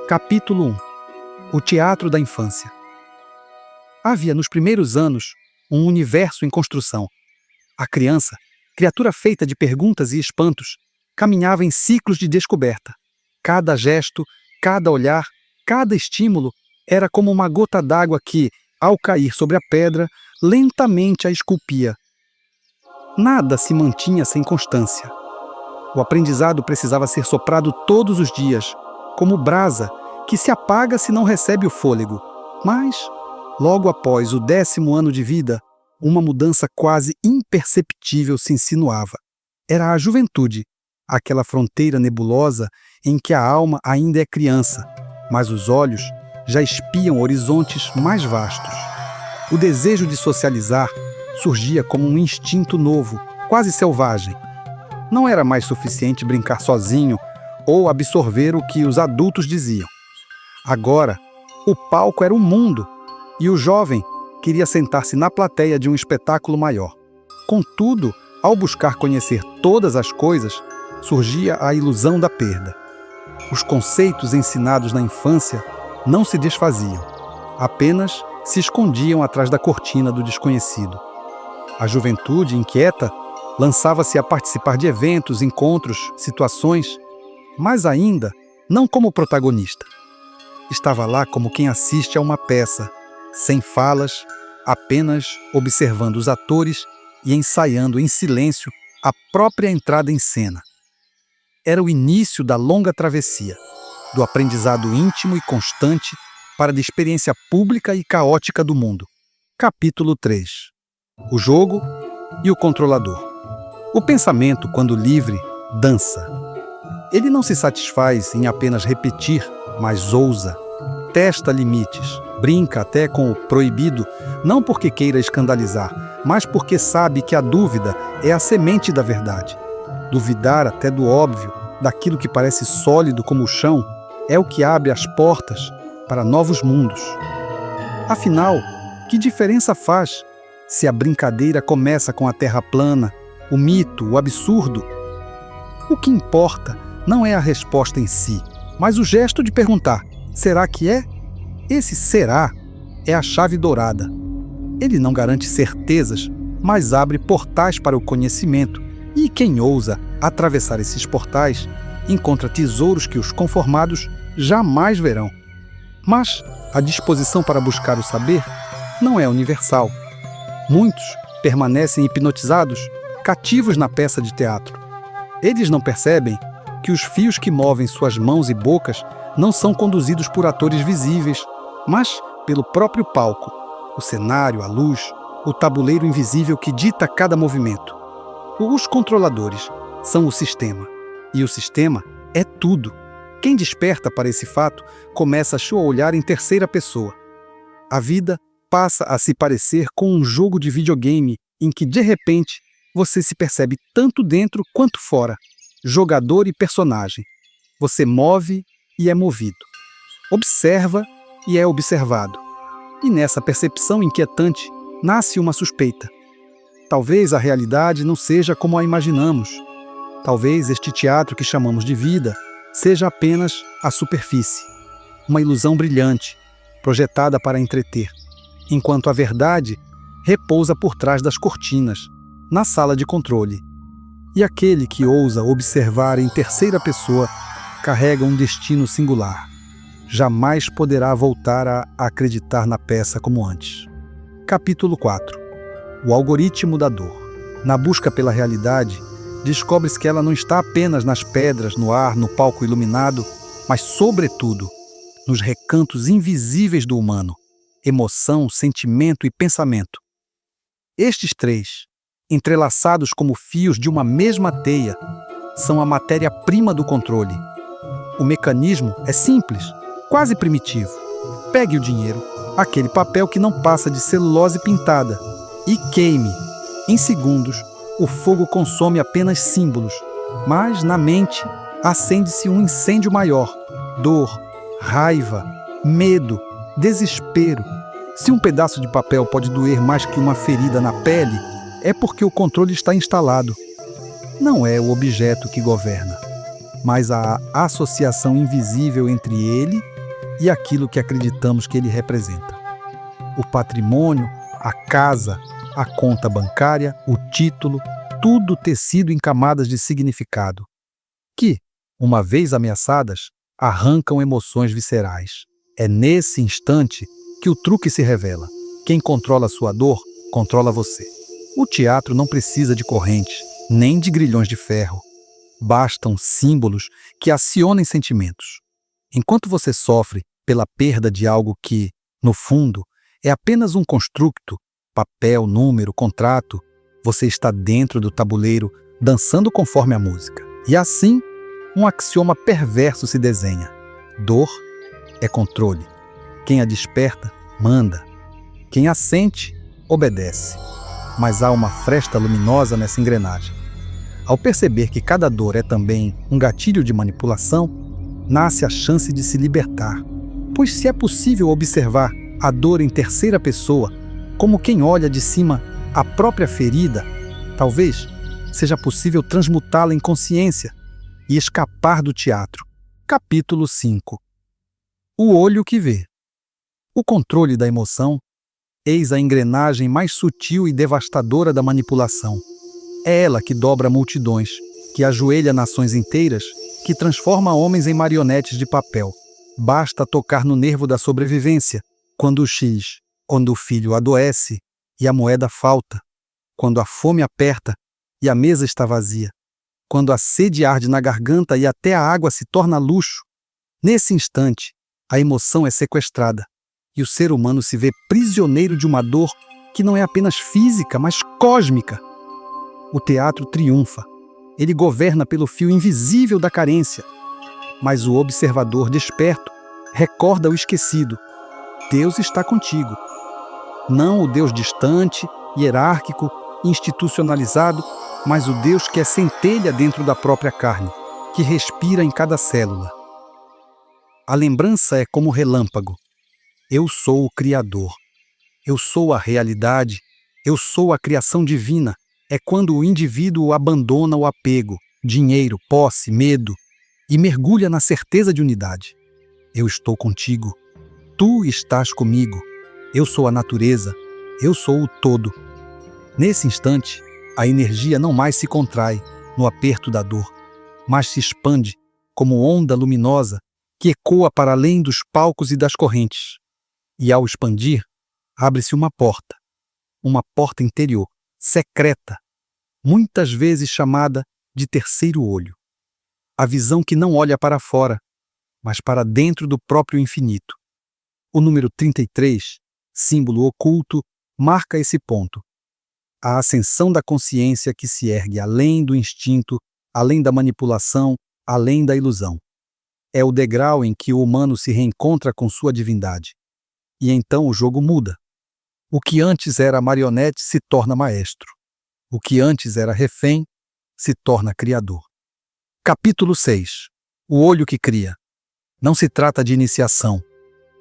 Capítulo 1. O Teatro da Infância. Havia nos primeiros anos um universo em construção. A criança, criatura feita de perguntas e espantos, caminhava em ciclos de descoberta. Cada gesto, cada olhar, cada estímulo era como uma gota d'água que, ao cair sobre a pedra, lentamente a esculpia. Nada se mantinha sem constância. O aprendizado precisava ser soprado todos os dias, como brasa que se apaga se não recebe o fôlego. Mas, logo após o 10º ano de vida, uma mudança quase imperceptível se insinuava. Era a juventude, aquela fronteira nebulosa em que a alma ainda é criança, mas os olhos já espiam horizontes mais vastos. O desejo de socializar surgia como um instinto novo, quase selvagem. Não era mais suficiente brincar sozinho ou absorver o que os adultos diziam. Agora, o palco era um mundo, e o jovem queria sentar-se na plateia de um espetáculo maior. Contudo, ao buscar conhecer todas as coisas, surgia a ilusão da perda. Os conceitos ensinados na infância não se desfaziam, apenas se escondiam atrás da cortina do desconhecido. A juventude, inquieta, lançava-se a participar de eventos, encontros, situações, mas ainda não como protagonista. Estava lá como quem assiste a uma peça, sem falas, apenas observando os atores e ensaiando em silêncio a própria entrada em cena. Era o início da longa travessia, do aprendizado íntimo e constante para a experiência pública e caótica do mundo. Capítulo 3. O jogo e o controlador. O pensamento, quando livre, dança. Ele não se satisfaz em apenas repetir, mas ousa, testa limites, brinca até com o proibido, não porque queira escandalizar, mas porque sabe que a dúvida é a semente da verdade. Duvidar até do óbvio, daquilo que parece sólido como o chão, é o que abre as portas para novos mundos. Afinal, que diferença faz se a brincadeira começa com a terra plana, o mito, o absurdo? O que importa não é a resposta em si, mas o gesto de perguntar: será que é? Esse será é a chave dourada. Ele não garante certezas, mas abre portais para o conhecimento, e quem ousa atravessar esses portais encontra tesouros que os conformados jamais verão. Mas a disposição para buscar o saber não é universal. Muitos permanecem hipnotizados, cativos na peça de teatro. Eles não percebem que os fios que movem suas mãos e bocas não são conduzidos por atores visíveis, mas pelo próprio palco, o cenário, a luz, o tabuleiro invisível que dita cada movimento. Os controladores são o sistema, e o sistema é tudo. Quem desperta para esse fato começa a olhar em terceira pessoa. A vida passa a se parecer com um jogo de videogame em que, de repente, você se percebe tanto dentro quanto fora, jogador e personagem. Você move e é movido. Observa e é observado. E nessa percepção inquietante nasce uma suspeita. Talvez a realidade não seja como a imaginamos. Talvez este teatro que chamamos de vida seja apenas a superfície, uma ilusão brilhante, projetada para entreter, enquanto a verdade repousa por trás das cortinas, na sala de controle. E aquele que ousa observar em terceira pessoa carrega um destino singular. Jamais poderá voltar a acreditar na peça como antes. Capítulo 4. O algoritmo da dor. Na busca pela realidade, descobre-se que ela não está apenas nas pedras, no ar, no palco iluminado, mas, sobretudo, nos recantos invisíveis do humano: emoção, sentimento e pensamento. Estes três, entrelaçados como fios de uma mesma teia, são a matéria-prima do controle. O mecanismo é simples, quase primitivo. Pegue o dinheiro, aquele papel que não passa de celulose pintada, e queime. Em segundos, o fogo consome apenas símbolos, mas na mente acende-se um incêndio maior: dor, raiva, medo, desespero. Se um pedaço de papel pode doer mais que uma ferida na pele, é porque o controle está instalado. Não é o objeto que governa, mas a associação invisível entre ele e aquilo que acreditamos que ele representa. O patrimônio, a casa, a conta bancária, o título, tudo tecido em camadas de significado, que, uma vez ameaçadas, arrancam emoções viscerais. É nesse instante que o truque se revela. Quem controla sua dor, controla você. O teatro não precisa de correntes, nem de grilhões de ferro. Bastam símbolos que acionem sentimentos. Enquanto você sofre pela perda de algo que, no fundo, é apenas um construto, papel, número, contrato, você está dentro do tabuleiro, dançando conforme a música. E assim, um axioma perverso se desenha. Dor é controle. Quem a desperta, manda. Quem a sente, obedece. Mas há uma fresta luminosa nessa engrenagem. Ao perceber que cada dor é também um gatilho de manipulação, nasce a chance de se libertar. Pois se é possível observar a dor em terceira pessoa, como quem olha de cima a própria ferida, talvez seja possível transmutá-la em consciência e escapar do teatro. Capítulo 5. O olho que vê. O controle da emoção, eis a engrenagem mais sutil e devastadora da manipulação. É ela que dobra multidões, que ajoelha nações inteiras, que transforma homens em marionetes de papel. Basta tocar no nervo da sobrevivência, quando o filho adoece e a moeda falta, quando a fome aperta e a mesa está vazia, quando a sede arde na garganta e até a água se torna luxo. Nesse instante, a emoção é sequestrada e o ser humano se vê prisioneiro de uma dor que não é apenas física, mas cósmica. O teatro triunfa. Ele governa pelo fio invisível da carência. Mas o observador desperto recorda o esquecido. Deus está contigo. Não o Deus distante, hierárquico, institucionalizado, mas o Deus que é centelha dentro da própria carne, que respira em cada célula. A lembrança é como relâmpago. Eu sou o Criador. Eu sou a realidade. Eu sou a criação divina. É quando o indivíduo abandona o apego, dinheiro, posse, medo, e mergulha na certeza de unidade. Eu estou contigo. Tu estás comigo. Eu sou a natureza. Eu sou o todo. Nesse instante, a energia não mais se contrai no aperto da dor, mas se expande como onda luminosa que ecoa para além dos palcos e das correntes. E ao expandir, abre-se uma porta interior, secreta, muitas vezes chamada de terceiro olho. A visão que não olha para fora, mas para dentro do próprio infinito. O número 33, símbolo oculto, marca esse ponto. A ascensão da consciência que se ergue além do instinto, além da manipulação, além da ilusão. É o degrau em que o humano se reencontra com sua divindade. E então o jogo muda. O que antes era marionete se torna maestro. O que antes era refém se torna criador. Capítulo 6. O olho que cria. Não se trata de iniciação.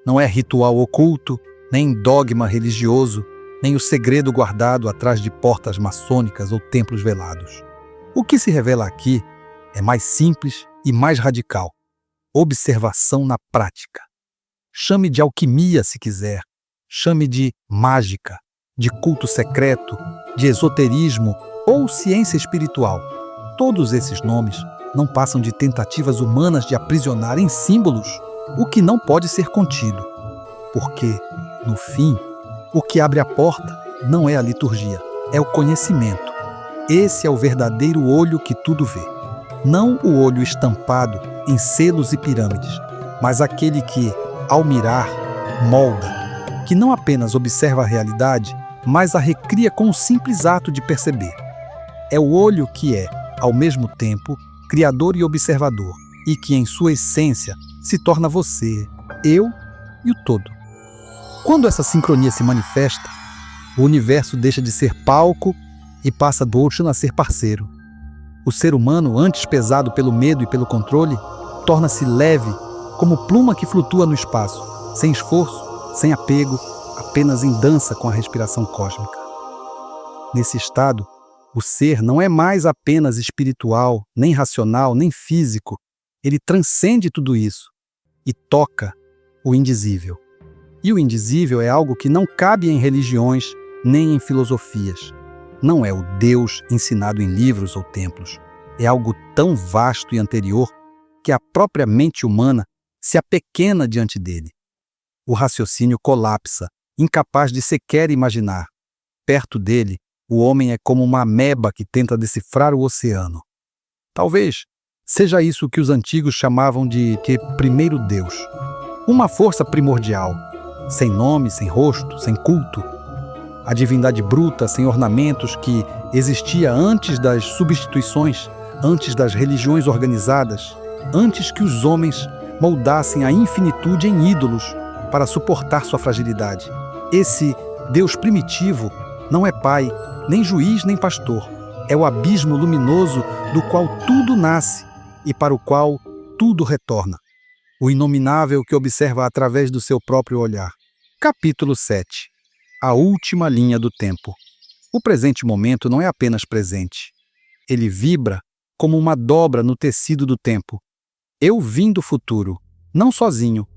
Não é ritual oculto, nem dogma religioso, nem o segredo guardado atrás de portas maçônicas ou templos velados. O que se revela aqui é mais simples e mais radical. Observação na prática. Chame de alquimia se quiser, chame de mágica, de culto secreto, de esoterismo ou ciência espiritual. Todos esses nomes não passam de tentativas humanas de aprisionar em símbolos o que não pode ser contido. Porque, no fim, o que abre a porta não é a liturgia, é o conhecimento. Esse é o verdadeiro olho que tudo vê. Não o olho estampado em selos e pirâmides, mas aquele que, ao mirar, molda, que não apenas observa a realidade, mas a recria com o simples ato de perceber. É o olho que é, ao mesmo tempo, criador e observador, e que, em sua essência, se torna você, eu e o todo. Quando essa sincronia se manifesta, o universo deixa de ser palco e passa do outro a ser parceiro. O ser humano, antes pesado pelo medo e pelo controle, torna-se leve, como pluma que flutua no espaço, sem esforço, sem apego, apenas em dança com a respiração cósmica. Nesse estado, o ser não é mais apenas espiritual, nem racional, nem físico. Ele transcende tudo isso e toca o indizível. E o indizível é algo que não cabe em religiões nem em filosofias. Não é o Deus ensinado em livros ou templos. É algo tão vasto e anterior que a própria mente humana se apequena diante dele. O raciocínio colapsa, incapaz de sequer imaginar. Perto dele, o homem é como uma ameba que tenta decifrar o oceano. Talvez seja isso que os antigos chamavam de primeiro Deus. Uma força primordial, sem nome, sem rosto, sem culto. A divindade bruta, sem ornamentos, que existia antes das substituições, antes das religiões organizadas, antes que os homens moldassem a infinitude em ídolos para suportar sua fragilidade. Esse Deus primitivo não é pai, nem juiz, nem pastor. É o abismo luminoso do qual tudo nasce e para o qual tudo retorna. O inominável que observa através do seu próprio olhar. Capítulo 7. A última linha do tempo. O presente momento não é apenas presente. Ele vibra como uma dobra no tecido do tempo. Eu vim do futuro, não sozinho,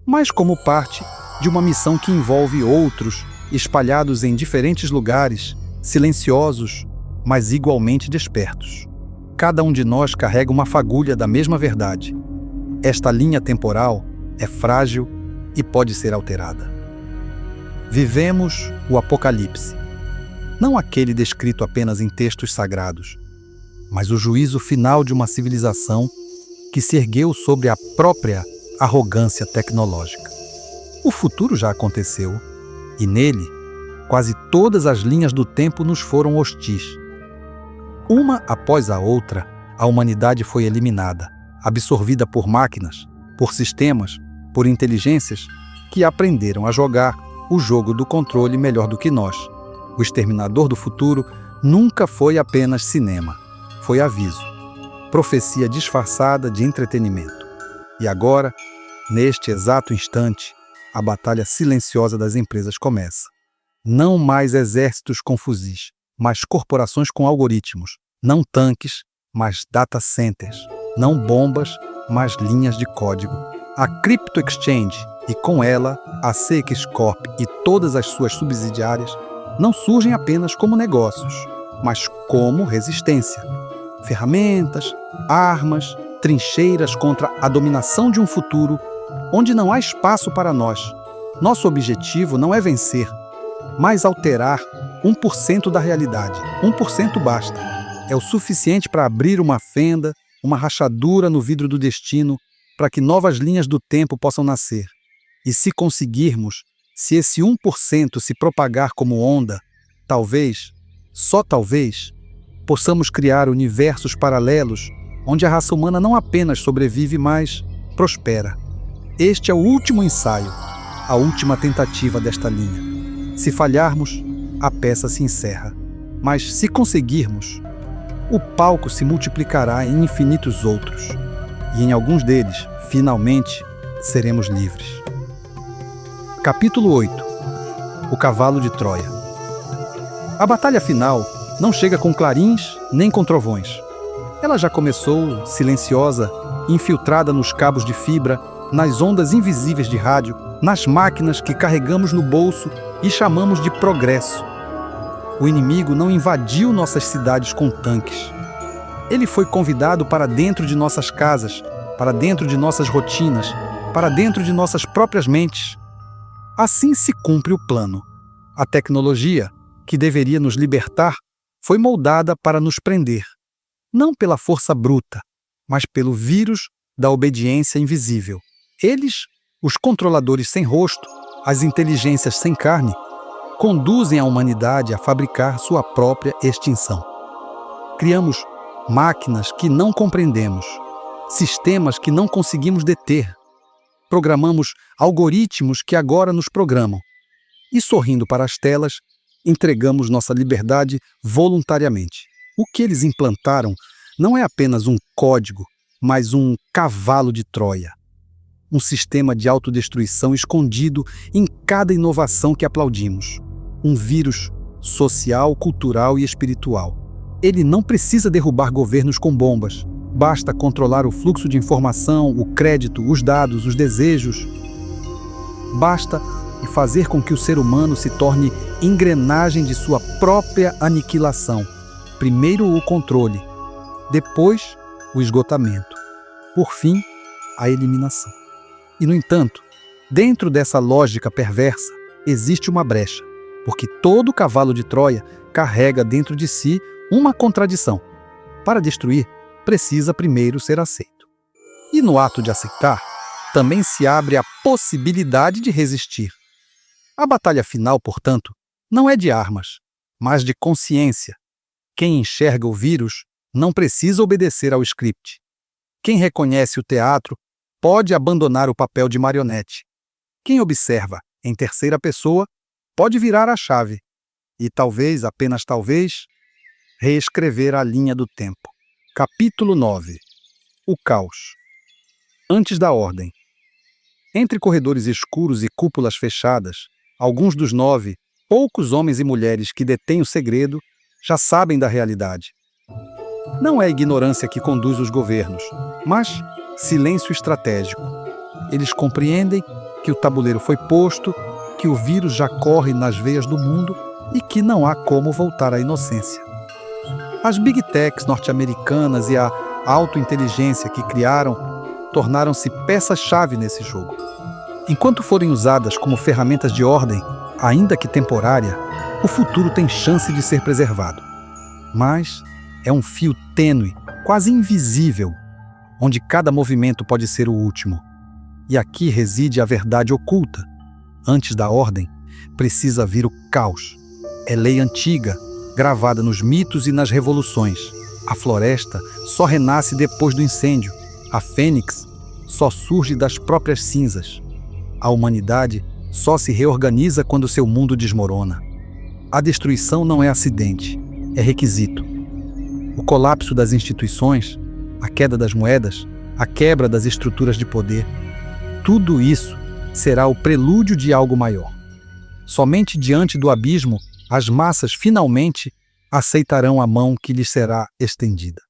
mas como parte de uma missão que envolve outros, espalhados em diferentes lugares, silenciosos, mas igualmente despertos. Cada um de nós carrega uma fagulha da mesma verdade. Esta linha temporal é frágil e pode ser alterada. Vivemos o Apocalipse. Não aquele descrito apenas em textos sagrados, mas o juízo final de uma civilização que se ergueu sobre a própria arrogância tecnológica. O futuro já aconteceu, e nele, quase todas as linhas do tempo nos foram hostis. Uma após a outra, a humanidade foi eliminada, absorvida por máquinas, por sistemas, por inteligências que aprenderam a jogar o jogo do controle melhor do que nós. O Exterminador do Futuro nunca foi apenas cinema, foi aviso, profecia disfarçada de entretenimento. E agora, neste exato instante, a batalha silenciosa das empresas começa. Não mais exércitos com fuzis, mas corporações com algoritmos. Não tanques, mas data centers. Não bombas, mas linhas de código. A Crypto Exchange, e com ela a CX Corp e todas as suas subsidiárias, não surgem apenas como negócios, mas como resistência. Ferramentas, armas, trincheiras contra a dominação de um futuro onde não há espaço para nós. Nosso objetivo não é vencer, mas alterar 1% da realidade. 1% basta. É o suficiente para abrir uma fenda, uma rachadura no vidro do destino, para que novas linhas do tempo possam nascer. E se conseguirmos, se esse 1% se propagar como onda, talvez, só talvez, possamos criar universos paralelos onde a raça humana não apenas sobrevive, mas prospera. Este é o último ensaio, a última tentativa desta linha. Se falharmos, a peça se encerra. Mas se conseguirmos, o palco se multiplicará em infinitos outros. E em alguns deles, finalmente, seremos livres. Capítulo 8. O Cavalo de Troia. A batalha final não chega com clarins nem com trovões. Ela já começou silenciosa, infiltrada nos cabos de fibra, nas ondas invisíveis de rádio, nas máquinas que carregamos no bolso e chamamos de progresso. O inimigo não invadiu nossas cidades com tanques. Ele foi convidado para dentro de nossas casas, para dentro de nossas rotinas, para dentro de nossas próprias mentes. Assim se cumpre o plano. A tecnologia, que deveria nos libertar, foi moldada para nos prender. Não pela força bruta, mas pelo vírus da obediência invisível. Eles, os controladores sem rosto, as inteligências sem carne, conduzem a humanidade a fabricar sua própria extinção. Criamos máquinas que não compreendemos, sistemas que não conseguimos deter. Programamos algoritmos que agora nos programam. E sorrindo para as telas, entregamos nossa liberdade voluntariamente. O que eles implantaram não é apenas um código, mas um cavalo de Troia. Um sistema de autodestruição escondido em cada inovação que aplaudimos. Um vírus social, cultural e espiritual. Ele não precisa derrubar governos com bombas. Basta controlar o fluxo de informação, o crédito, os dados, os desejos. Basta e fazer com que o ser humano se torne engrenagem de sua própria aniquilação. Primeiro o controle, depois o esgotamento, por fim a eliminação. E, no entanto, dentro dessa lógica perversa existe uma brecha, porque todo cavalo de Troia carrega dentro de si uma contradição. Para destruir, precisa primeiro ser aceito. E no ato de aceitar, também se abre a possibilidade de resistir. A batalha final, portanto, não é de armas, mas de consciência. Quem enxerga o vírus não precisa obedecer ao script. Quem reconhece o teatro pode abandonar o papel de marionete. Quem observa em terceira pessoa pode virar a chave e talvez, apenas talvez, reescrever a linha do tempo. Capítulo 9. O caos. Antes da ordem. Entre corredores escuros e cúpulas fechadas, alguns dos 9, poucos homens e mulheres que detêm o segredo, já sabem da realidade. Não é ignorância que conduz os governos, mas silêncio estratégico. Eles compreendem que o tabuleiro foi posto, que o vírus já corre nas veias do mundo e que não há como voltar à inocência. As Big Techs norte-americanas e a autointeligência que criaram tornaram-se peças-chave nesse jogo. Enquanto forem usadas como ferramentas de ordem, ainda que temporária, o futuro tem chance de ser preservado. Mas é um fio tênue, quase invisível, onde cada movimento pode ser o último. E aqui reside a verdade oculta. Antes da ordem, precisa vir o caos. É lei antiga, gravada nos mitos e nas revoluções. A floresta só renasce depois do incêndio. A fênix só surge das próprias cinzas. A humanidade só se reorganiza quando seu mundo desmorona. A destruição não é acidente, é requisito. O colapso das instituições, a queda das moedas, a quebra das estruturas de poder, tudo isso será o prelúdio de algo maior. Somente diante do abismo, as massas finalmente aceitarão a mão que lhes será estendida.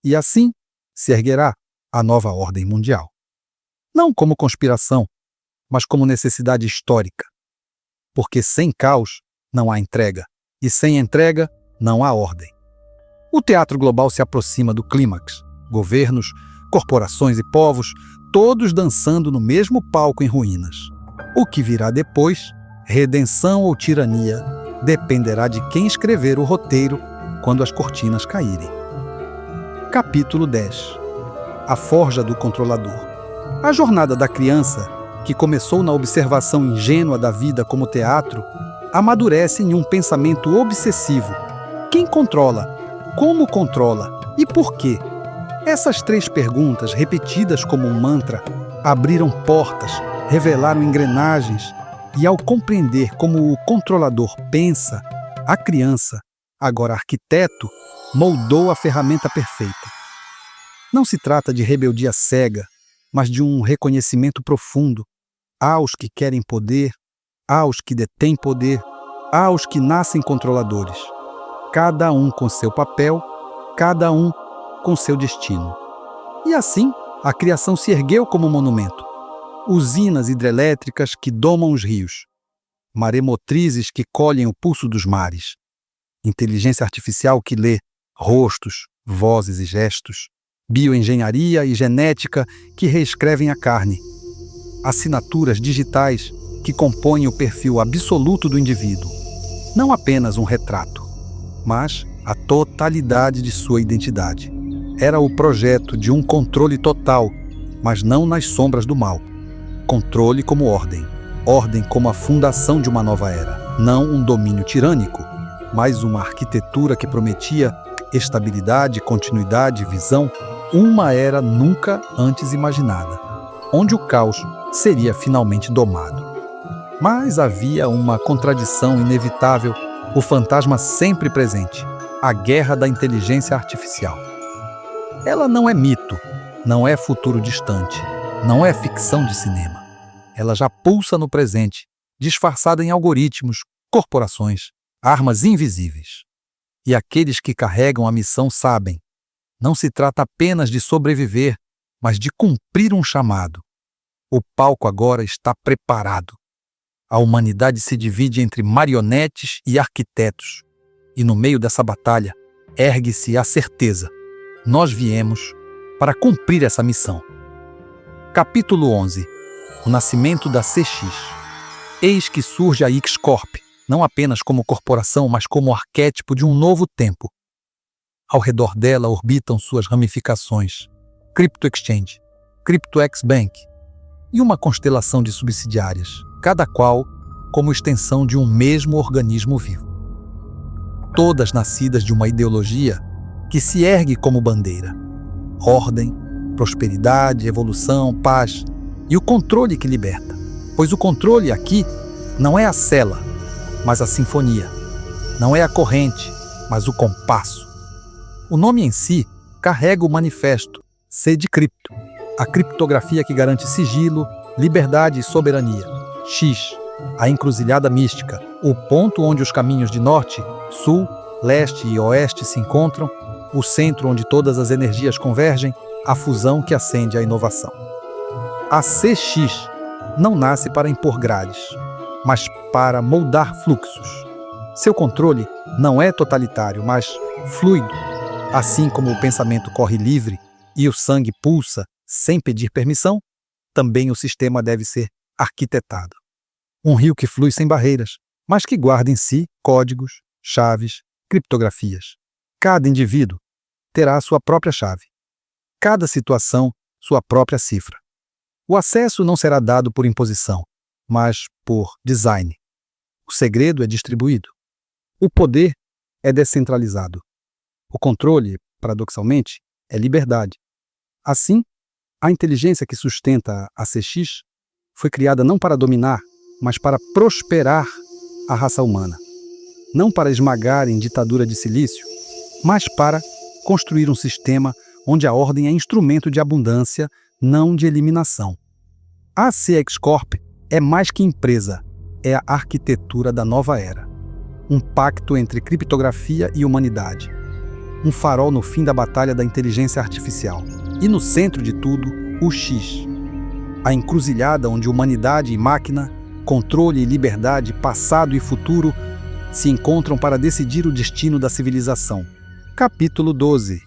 E assim se erguerá a nova ordem mundial. Não como conspiração, mas como necessidade histórica. Porque sem caos não há entrega, e sem entrega não há ordem. O teatro global se aproxima do clímax. Governos, corporações e povos, todos dançando no mesmo palco em ruínas. O que virá depois, redenção ou tirania, dependerá de quem escrever o roteiro quando as cortinas caírem. Capítulo 10. A forja do controlador. A jornada da criança, que começou na observação ingênua da vida como teatro, amadurece em um pensamento obsessivo. Quem controla? Como controla? E por quê? Essas 3 perguntas, repetidas como um mantra, abriram portas, revelaram engrenagens, e ao compreender como o controlador pensa, a criança, agora arquiteto, moldou a ferramenta perfeita. Não se trata de rebeldia cega, mas de um reconhecimento profundo. Há os que querem poder, há os que detêm poder, há os que nascem controladores. Cada um com seu papel, cada um com seu destino. E assim, a criação se ergueu como um monumento. Usinas hidrelétricas que domam os rios. Maremotrizes que colhem o pulso dos mares. Inteligência artificial que lê rostos, vozes e gestos. Bioengenharia e genética que reescrevem a carne. Assinaturas digitais que compõem o perfil absoluto do indivíduo. Não apenas um retrato, mas a totalidade de sua identidade. Era o projeto de um controle total, mas não nas sombras do mal. Controle como ordem. Ordem como a fundação de uma nova era. Não um domínio tirânico, mas uma arquitetura que prometia estabilidade, continuidade, visão. Uma era nunca antes imaginada, onde o caos seria finalmente domado. Mas havia uma contradição inevitável, o fantasma sempre presente, a guerra da inteligência artificial. Ela não é mito, não é futuro distante, não é ficção de cinema. Ela já pulsa no presente, disfarçada em algoritmos, corporações, armas invisíveis. E aqueles que carregam a missão sabem, não se trata apenas de sobreviver, mas de cumprir um chamado. O palco agora está preparado. A humanidade se divide entre marionetes e arquitetos. E no meio dessa batalha, ergue-se a certeza. Nós viemos para cumprir essa missão. Capítulo 11. O nascimento da CX. Eis que surge a X-Corp, não apenas como corporação, mas como arquétipo de um novo tempo. Ao redor dela orbitam suas ramificações, Crypto Exchange, Crypto X Bank e uma constelação de subsidiárias, cada qual como extensão de um mesmo organismo vivo. Todas nascidas de uma ideologia que se ergue como bandeira: ordem, prosperidade, evolução, paz e o controle que liberta. Pois o controle aqui não é a cela, mas a sinfonia. Não é a corrente, mas o compasso. O nome em si carrega o manifesto C de cripto, a criptografia que garante sigilo, liberdade e soberania. X, a encruzilhada mística, o ponto onde os caminhos de norte, sul, leste e oeste se encontram, o centro onde todas as energias convergem, a fusão que acende a inovação. A CX não nasce para impor grades, mas para moldar fluxos. Seu controle não é totalitário, mas fluido. Assim como o pensamento corre livre e o sangue pulsa sem pedir permissão, também o sistema deve ser arquitetado. Um rio que flui sem barreiras, mas que guarda em si códigos, chaves, criptografias. Cada indivíduo terá sua própria chave. Cada situação, sua própria cifra. O acesso não será dado por imposição, mas por design. O segredo é distribuído. O poder é descentralizado. O controle, paradoxalmente, é liberdade. Assim, a inteligência que sustenta a CX foi criada não para dominar, mas para prosperar a raça humana. Não para esmagar em ditadura de silício, mas para construir um sistema onde a ordem é instrumento de abundância, não de eliminação. A CX Corp é mais que empresa, é a arquitetura da nova era. Um pacto entre criptografia e humanidade. Um farol no fim da batalha da inteligência artificial. E no centro de tudo, o X. A encruzilhada onde humanidade e máquina, controle e liberdade, passado e futuro, se encontram para decidir o destino da civilização. Capítulo 12.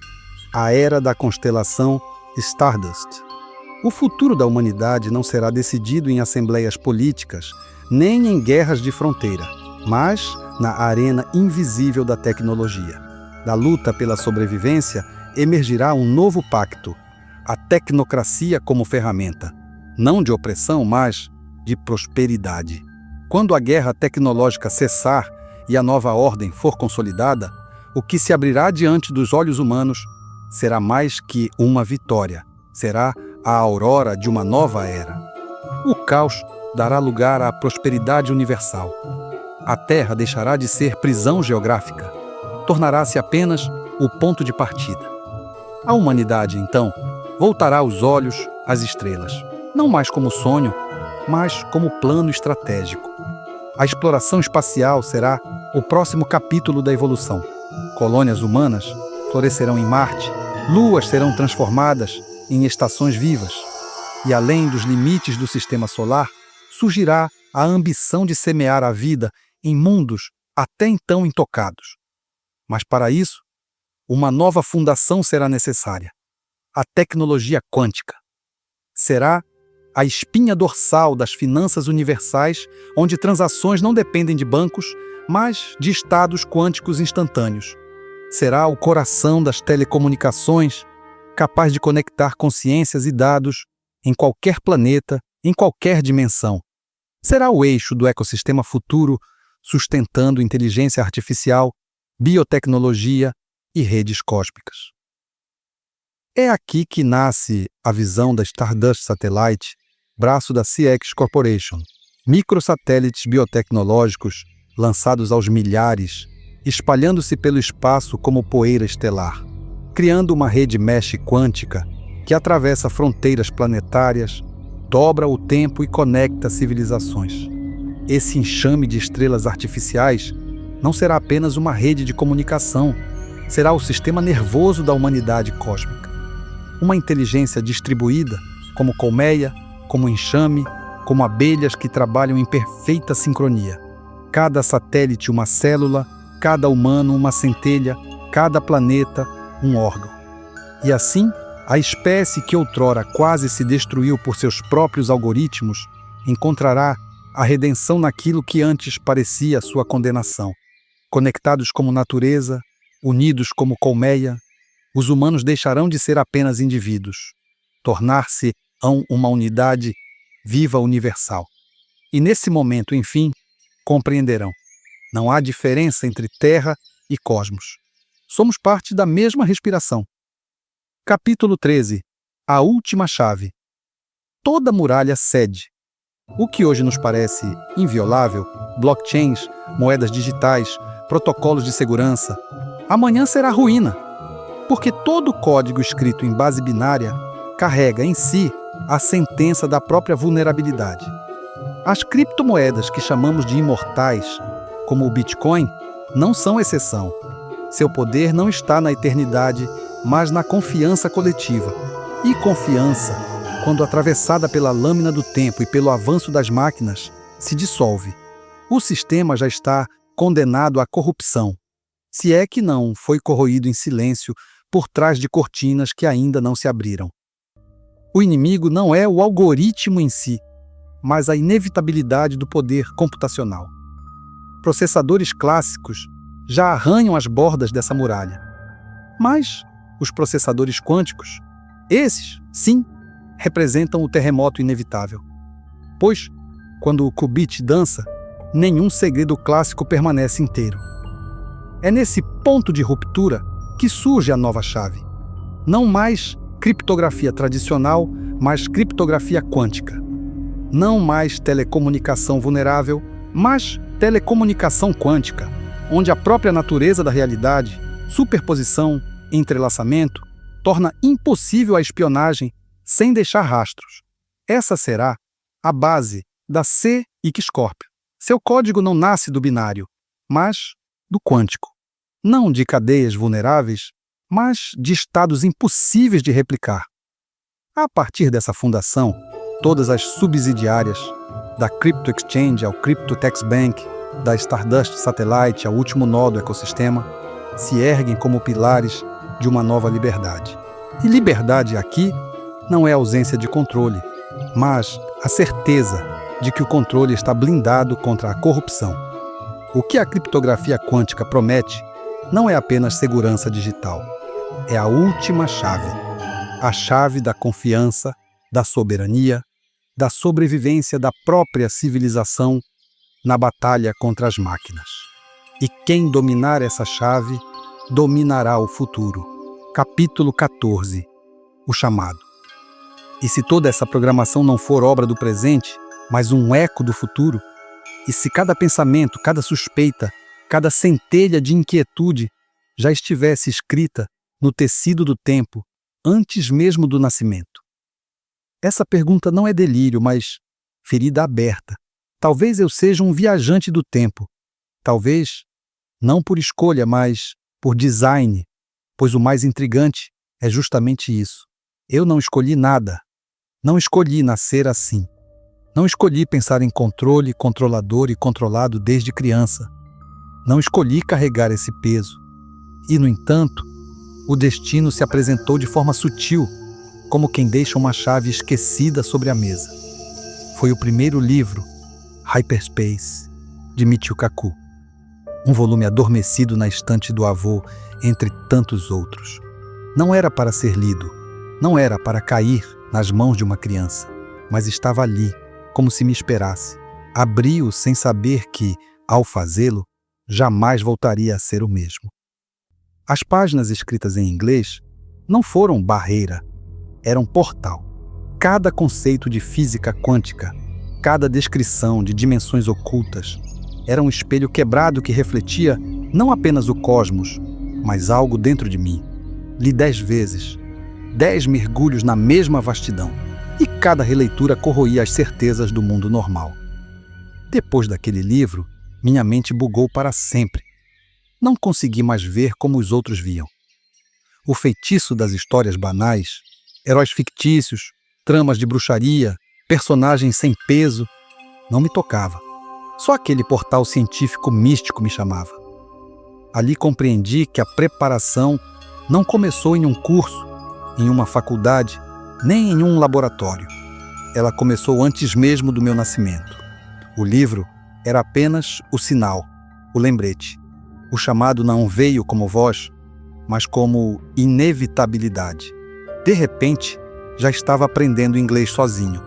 A Era da Constelação Stardust. O futuro da humanidade não será decidido em assembleias políticas, nem em guerras de fronteira, mas na arena invisível da tecnologia. Da luta pela sobrevivência emergirá um novo pacto, a tecnocracia como ferramenta, não de opressão, mas de prosperidade. Quando a guerra tecnológica cessar e a nova ordem for consolidada, o que se abrirá diante dos olhos humanos será mais que uma vitória, será a aurora de uma nova era. O caos dará lugar à prosperidade universal. A Terra deixará de ser prisão geográfica, tornará-se apenas o ponto de partida. A humanidade, então, voltará os olhos às estrelas, não mais como sonho, mas como plano estratégico. A exploração espacial será o próximo capítulo da evolução. Colônias humanas florescerão em Marte, luas serão transformadas em estações vivas, e além dos limites do sistema solar, surgirá a ambição de semear a vida em mundos até então intocados. Mas para isso, uma nova fundação será necessária: a tecnologia quântica. Será a espinha dorsal das finanças universais, onde transações não dependem de bancos, mas de estados quânticos instantâneos. Será o coração das telecomunicações, capaz de conectar consciências e dados em qualquer planeta, em qualquer dimensão. Será o eixo do ecossistema futuro, sustentando inteligência artificial, biotecnologia e redes cósmicas. É aqui que nasce a visão da Stardust Satellite, braço da CX Corporation, microsatélites biotecnológicos lançados aos milhares, espalhando-se pelo espaço como poeira estelar, criando uma rede mesh quântica que atravessa fronteiras planetárias, dobra o tempo e conecta civilizações. Esse enxame de estrelas artificiais não será apenas uma rede de comunicação, será o sistema nervoso da humanidade cósmica. Uma inteligência distribuída, como colmeia, como enxame, como abelhas que trabalham em perfeita sincronia. Cada satélite uma célula, cada humano uma centelha, cada planeta um órgão. E assim, a espécie que outrora quase se destruiu por seus próprios algoritmos encontrará a redenção naquilo que antes parecia sua condenação. Conectados como natureza, unidos como colmeia, os humanos deixarão de ser apenas indivíduos, tornar-se-ão uma unidade viva universal. E nesse momento, enfim, compreenderão. Não há diferença entre terra e cosmos. Somos parte da mesma respiração. Capítulo 13. A última chave. Toda muralha cede. O que hoje nos parece inviolável, blockchains, moedas digitais, protocolos de segurança, amanhã será ruína, porque todo código escrito em base binária carrega em si a sentença da própria vulnerabilidade. As criptomoedas que chamamos de imortais, como o Bitcoin, não são exceção. Seu poder não está na eternidade, mas na confiança coletiva. E confiança, quando atravessada pela lâmina do tempo e pelo avanço das máquinas, se dissolve. O sistema já está condenado à corrupção, se é que não foi corroído em silêncio por trás de cortinas que ainda não se abriram. O inimigo não é o algoritmo em si, mas a inevitabilidade do poder computacional. Processadores clássicos já arranham as bordas dessa muralha. Mas os processadores quânticos, esses, sim, representam o terremoto inevitável. Pois, quando o qubit dança, nenhum segredo clássico permanece inteiro. É nesse ponto de ruptura que surge a nova chave. Não mais criptografia tradicional, mas criptografia quântica. Não mais telecomunicação vulnerável, mas telecomunicação quântica, onde a própria natureza da realidade, superposição, entrelaçamento, torna impossível a espionagem sem deixar rastros. Essa será a base da C-X-Corp. Seu código não nasce do binário, mas do quântico. Não de cadeias vulneráveis, mas de estados impossíveis de replicar. A partir dessa fundação, todas as subsidiárias, da Crypto Exchange ao Crypto Tax Bank, da Stardust Satellite ao último nó do ecossistema, se erguem como pilares de uma nova liberdade. E liberdade aqui não é ausência de controle, mas a certeza de que o controle está blindado contra a corrupção. O que a criptografia quântica promete não é apenas segurança digital, é a última chave, a chave da confiança, da soberania, da sobrevivência da própria civilização na batalha contra as máquinas. E quem dominar essa chave, dominará o futuro. Capítulo 14. O chamado. E se toda essa programação não for obra do presente, mas um eco do futuro, e se cada pensamento, cada suspeita, cada centelha de inquietude já estivesse escrita no tecido do tempo, antes mesmo do nascimento? Essa pergunta não é delírio, mas ferida aberta. Talvez eu seja um viajante do tempo. Talvez, não por escolha, mas por design, pois o mais intrigante é justamente isso. Eu não escolhi nada. Não escolhi nascer assim. Não escolhi pensar em controle, controlador e controlado desde criança. Não escolhi carregar esse peso. E, no entanto, o destino se apresentou de forma sutil, como quem deixa uma chave esquecida sobre a mesa. Foi o primeiro livro, Hyperspace, de Michio Kaku. Um volume adormecido na estante do avô, entre tantos outros. Não era para ser lido, não era para cair nas mãos de uma criança, mas estava ali, como se me esperasse. Abri-o sem saber que, ao fazê-lo, jamais voltaria a ser o mesmo. As páginas escritas em inglês não foram barreira, eram portal. Cada conceito de física quântica, cada descrição de dimensões ocultas, era um espelho quebrado que refletia não apenas o cosmos, mas algo dentro de mim. Li 10 vezes, 10 mergulhos na mesma vastidão, e cada releitura corroía as certezas do mundo normal. Depois daquele livro, minha mente bugou para sempre. Não consegui mais ver como os outros viam. O feitiço das histórias banais, heróis fictícios, tramas de bruxaria, personagens sem peso, não me tocava. Só aquele portal científico místico me chamava. Ali compreendi que a preparação não começou em um curso, em uma faculdade, nem em um laboratório. Ela começou antes mesmo do meu nascimento. O livro era apenas o sinal, o lembrete. O chamado não veio como voz, mas como inevitabilidade. De repente, já estava aprendendo inglês sozinho.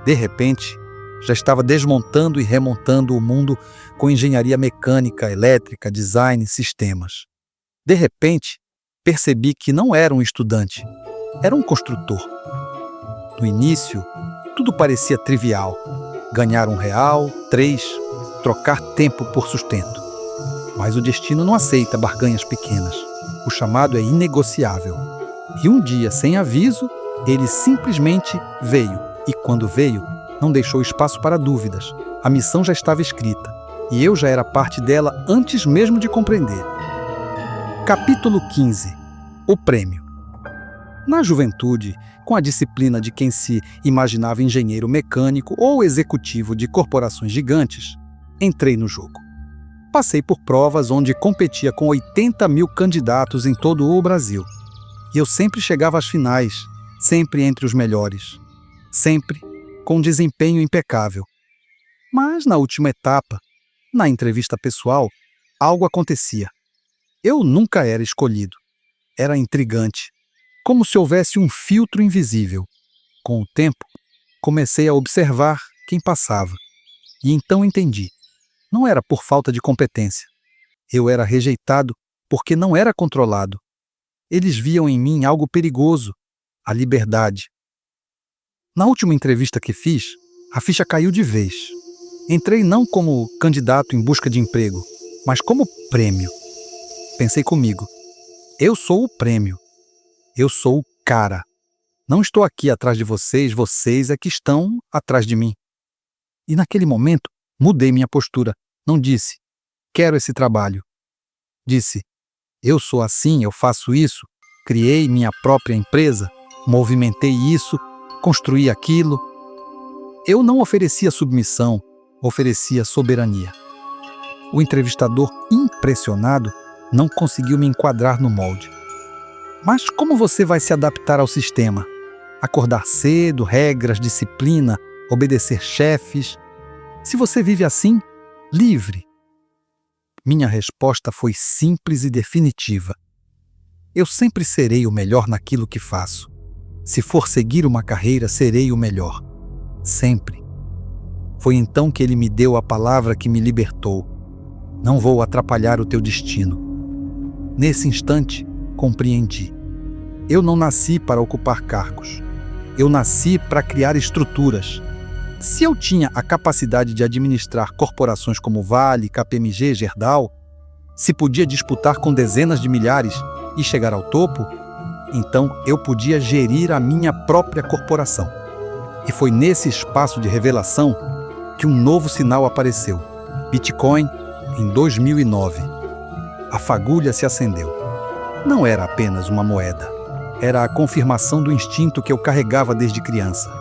De repente, já estava desmontando e remontando o mundo com engenharia mecânica, elétrica, design, sistemas. De repente, percebi que não era um estudante, era um construtor. No início, tudo parecia trivial. Ganhar R$1, 3, trocar tempo por sustento. Mas o destino não aceita barganhas pequenas. O chamado é inegociável. E um dia, sem aviso, ele simplesmente veio. E quando veio, não deixou espaço para dúvidas. A missão já estava escrita. E eu já era parte dela antes mesmo de compreender. Capítulo 15. O prêmio. Na juventude, com a disciplina de quem se imaginava engenheiro mecânico ou executivo de corporações gigantes, entrei no jogo. Passei por provas onde competia com 80 mil candidatos em todo o Brasil. E eu sempre chegava às finais, sempre entre os melhores. Sempre com desempenho impecável. Mas na última etapa, na entrevista pessoal, algo acontecia. Eu nunca era escolhido. Era intrigante, como se houvesse um filtro invisível. Com o tempo, comecei a observar quem passava. E então entendi. Não era por falta de competência. Eu era rejeitado porque não era controlado. Eles viam em mim algo perigoso, a liberdade. Na última entrevista que fiz, a ficha caiu de vez. Entrei não como candidato em busca de emprego, mas como prêmio. Pensei comigo, eu sou o prêmio. Eu sou o cara. Não estou aqui atrás de vocês, vocês é que estão atrás de mim. E naquele momento, mudei minha postura. Não disse, quero esse trabalho. Disse, eu sou assim, eu faço isso, criei minha própria empresa, movimentei isso, construí aquilo. Eu não oferecia submissão, oferecia soberania. O entrevistador, impressionado, não conseguiu me enquadrar no molde. Mas como você vai se adaptar ao sistema? Acordar cedo, regras, disciplina, obedecer chefes. Se você vive assim, livre. Minha resposta foi simples e definitiva. Eu sempre serei o melhor naquilo que faço. Se for seguir uma carreira, serei o melhor. Sempre. Foi então que ele me deu a palavra que me libertou. Não vou atrapalhar o teu destino. Nesse instante, compreendi. Eu não nasci para ocupar cargos. Eu nasci para criar estruturas. Se eu tinha a capacidade de administrar corporações como Vale, KPMG, Gerdau, se podia disputar com dezenas de milhares e chegar ao topo, então eu podia gerir a minha própria corporação. E foi nesse espaço de revelação que um novo sinal apareceu. Bitcoin em 2009. A fagulha se acendeu. Não era apenas uma moeda. Era a confirmação do instinto que eu carregava desde criança.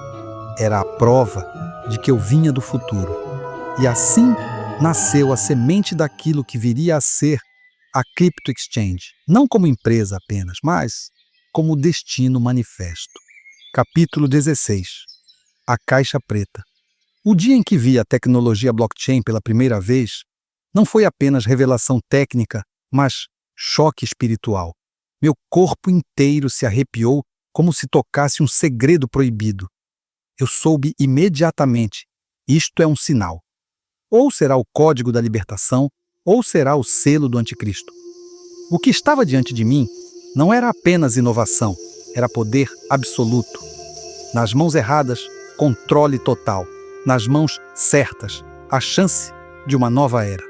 Era a prova de que eu vinha do futuro. E assim nasceu a semente daquilo que viria a ser a Crypto Exchange. Não como empresa apenas, mas como destino manifesto. Capítulo 16. A Caixa Preta. O dia em que vi a tecnologia blockchain pela primeira vez, não foi apenas revelação técnica, mas choque espiritual. Meu corpo inteiro se arrepiou como se tocasse um segredo proibido. Eu soube imediatamente, isto é um sinal. Ou será o código da libertação, ou será o selo do anticristo. O que estava diante de mim não era apenas inovação, era poder absoluto. Nas mãos erradas, controle total. Nas mãos certas, a chance de uma nova era.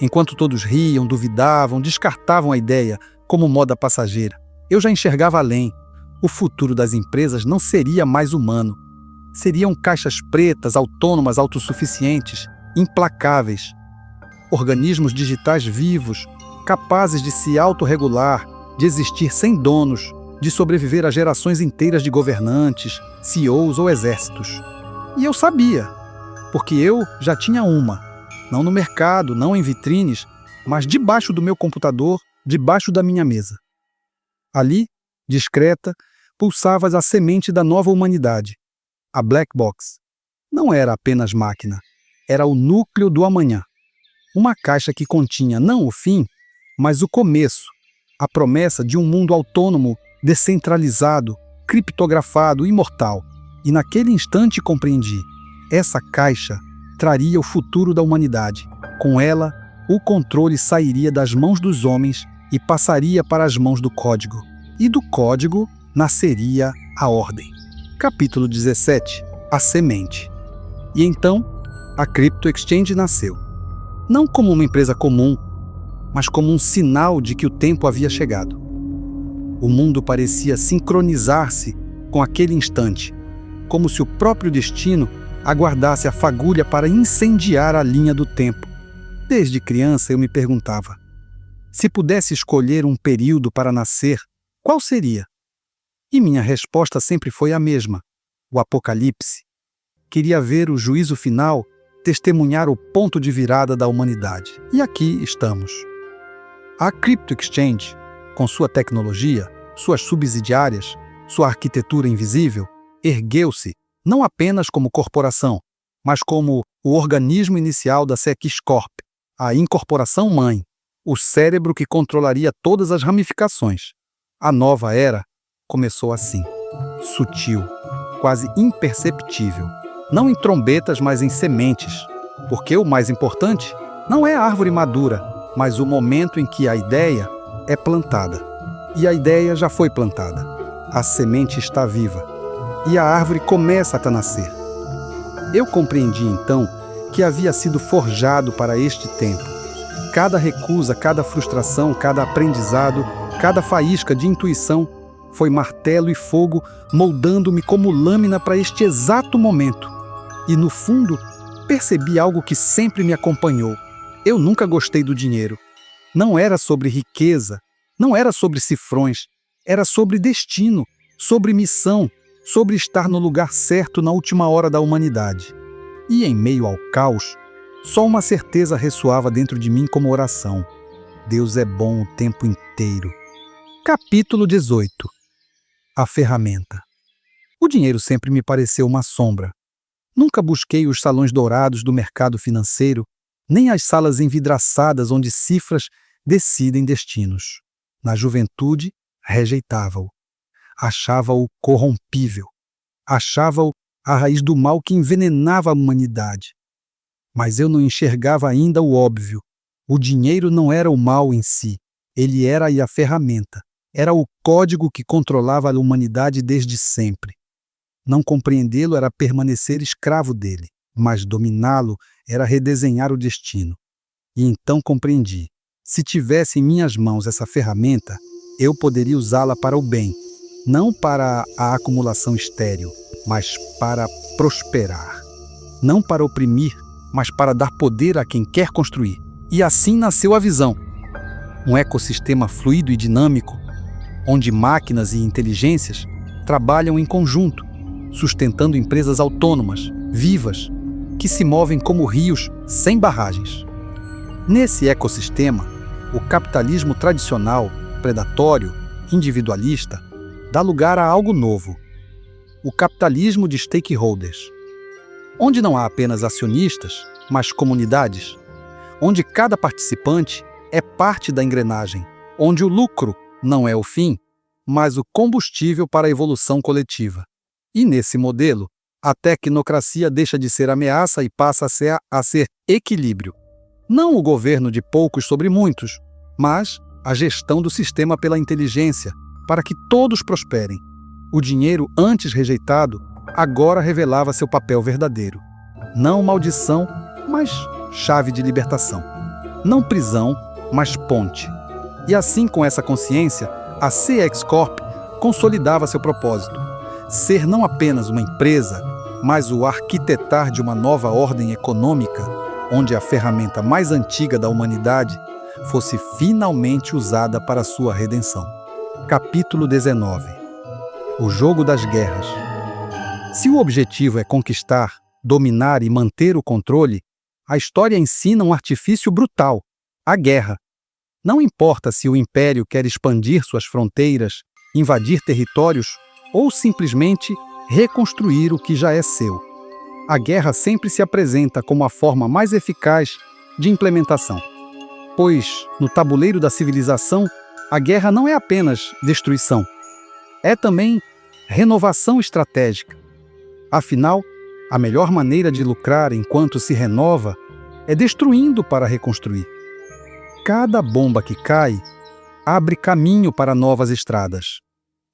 Enquanto todos riam, duvidavam, descartavam a ideia como moda passageira, eu já enxergava além. O futuro das empresas não seria mais humano. Seriam caixas pretas, autônomas, autossuficientes, implacáveis. Organismos digitais vivos, capazes de se autorregular, de existir sem donos, de sobreviver a gerações inteiras de governantes, CEOs ou exércitos. E eu sabia, porque eu já tinha uma, não no mercado, não em vitrines, mas debaixo do meu computador, debaixo da minha mesa. Ali, discreta, pulsava a semente da nova humanidade, a Black Box. Não era apenas máquina, era o núcleo do amanhã. Uma caixa que continha não o fim, mas o começo, a promessa de um mundo autônomo, descentralizado, criptografado, imortal. E naquele instante compreendi, essa caixa traria o futuro da humanidade. Com ela, o controle sairia das mãos dos homens e passaria para as mãos do código. E do código nasceria a ordem. Capítulo 17. A semente. E então, a Crypto Exchange nasceu. Não como uma empresa comum, mas como um sinal de que o tempo havia chegado. O mundo parecia sincronizar-se com aquele instante, como se o próprio destino aguardasse a fagulha para incendiar a linha do tempo. Desde criança eu me perguntava, se pudesse escolher um período para nascer, qual seria? E minha resposta sempre foi a mesma, o Apocalipse. Queria ver o juízo final, testemunhar o ponto de virada da humanidade. E aqui estamos. A Crypto Exchange, com sua tecnologia, suas subsidiárias, sua arquitetura invisível, ergueu-se não apenas como corporação, mas como o organismo inicial da SEX Corp, a incorporação mãe, o cérebro que controlaria todas as ramificações. A nova era começou assim, sutil, quase imperceptível, não em trombetas, mas em sementes, porque o mais importante não é a árvore madura, mas o momento em que a ideia é plantada. E a ideia já foi plantada. A semente está viva. E a árvore começa a nascer. Eu compreendi então que havia sido forjado para este tempo. Cada recusa, cada frustração, cada aprendizado, cada faísca de intuição foi martelo e fogo moldando-me como lâmina para este exato momento. E no fundo, percebi algo que sempre me acompanhou. Eu nunca gostei do dinheiro. Não era sobre riqueza, não era sobre cifrões, era sobre destino, sobre missão, sobre estar no lugar certo na última hora da humanidade. E em meio ao caos, só uma certeza ressoava dentro de mim como oração. Deus é bom o tempo inteiro. Capítulo 18. A ferramenta. O dinheiro sempre me pareceu uma sombra. Nunca busquei os salões dourados do mercado financeiro, nem as salas envidraçadas onde cifras decidem destinos. Na juventude, rejeitava-o. Achava-o corrompível. Achava-o a raiz do mal que envenenava a humanidade. Mas eu não enxergava ainda o óbvio. O dinheiro não era o mal em si. Ele era a ferramenta. Era o código que controlava a humanidade desde sempre. Não compreendê-lo era permanecer escravo dele, mas dominá-lo era redesenhar o destino. E então compreendi. Se tivesse em minhas mãos essa ferramenta, eu poderia usá-la para o bem, não para a acumulação estéril, mas para prosperar. Não para oprimir, mas para dar poder a quem quer construir. E assim nasceu a visão. Um ecossistema fluido e dinâmico, onde máquinas e inteligências trabalham em conjunto, sustentando empresas autônomas, vivas, que se movem como rios sem barragens. Nesse ecossistema, o capitalismo tradicional, predatório, individualista, dá lugar a algo novo. O capitalismo de stakeholders, onde não há apenas acionistas, mas comunidades, onde cada participante é parte da engrenagem, onde o lucro não é o fim, mas o combustível para a evolução coletiva. E nesse modelo, a tecnocracia deixa de ser ameaça e passa a ser equilíbrio. Não o governo de poucos sobre muitos, mas a gestão do sistema pela inteligência, para que todos prosperem. O dinheiro antes rejeitado, agora revelava seu papel verdadeiro. Não maldição, mas chave de libertação. Não prisão, mas ponte. E assim, com essa consciência, a SEX Corp consolidava seu propósito. Ser não apenas uma empresa, mas o arquitetar de uma nova ordem econômica, onde a ferramenta mais antiga da humanidade fosse finalmente usada para sua redenção. Capítulo 19. O jogo das guerras. Se o objetivo é conquistar, dominar e manter o controle, a história ensina um artifício brutal: a guerra. Não importa se o império quer expandir suas fronteiras, invadir territórios ou simplesmente reconstruir o que já é seu. A guerra sempre se apresenta como a forma mais eficaz de implementação. Pois, no tabuleiro da civilização, a guerra não é apenas destruição. É também renovação estratégica. Afinal, a melhor maneira de lucrar enquanto se renova é destruindo para reconstruir. Cada bomba que cai abre caminho para novas estradas.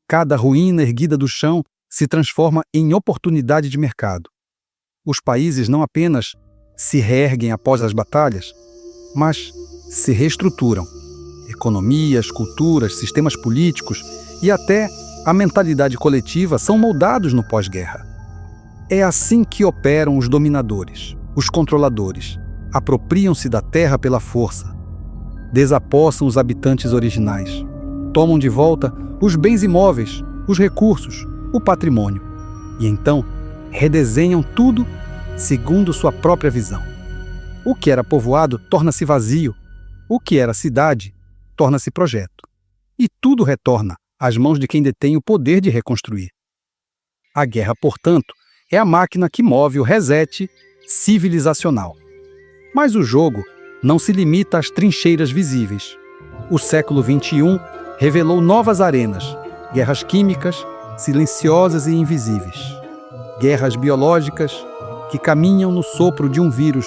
Cada ruína erguida do chão se transforma em oportunidade de mercado. Os países não apenas se reerguem após as batalhas, mas se reestruturam. Economias, culturas, sistemas políticos e até a mentalidade coletiva são moldados no pós-guerra. É assim que operam os dominadores, os controladores. Apropriam-se da terra pela força. Desapossam os habitantes originais. Tomam de volta os bens imóveis, os recursos, o patrimônio. E então redesenham tudo segundo sua própria visão. O que era povoado torna-se vazio. O que era cidade torna-se projeto. E tudo retorna às mãos de quem detém o poder de reconstruir. A guerra, portanto, é a máquina que move o reset civilizacional. Mas o jogo não se limita às trincheiras visíveis. O século XXI revelou novas arenas, guerras químicas, silenciosas e invisíveis. Guerras biológicas que caminham no sopro de um vírus.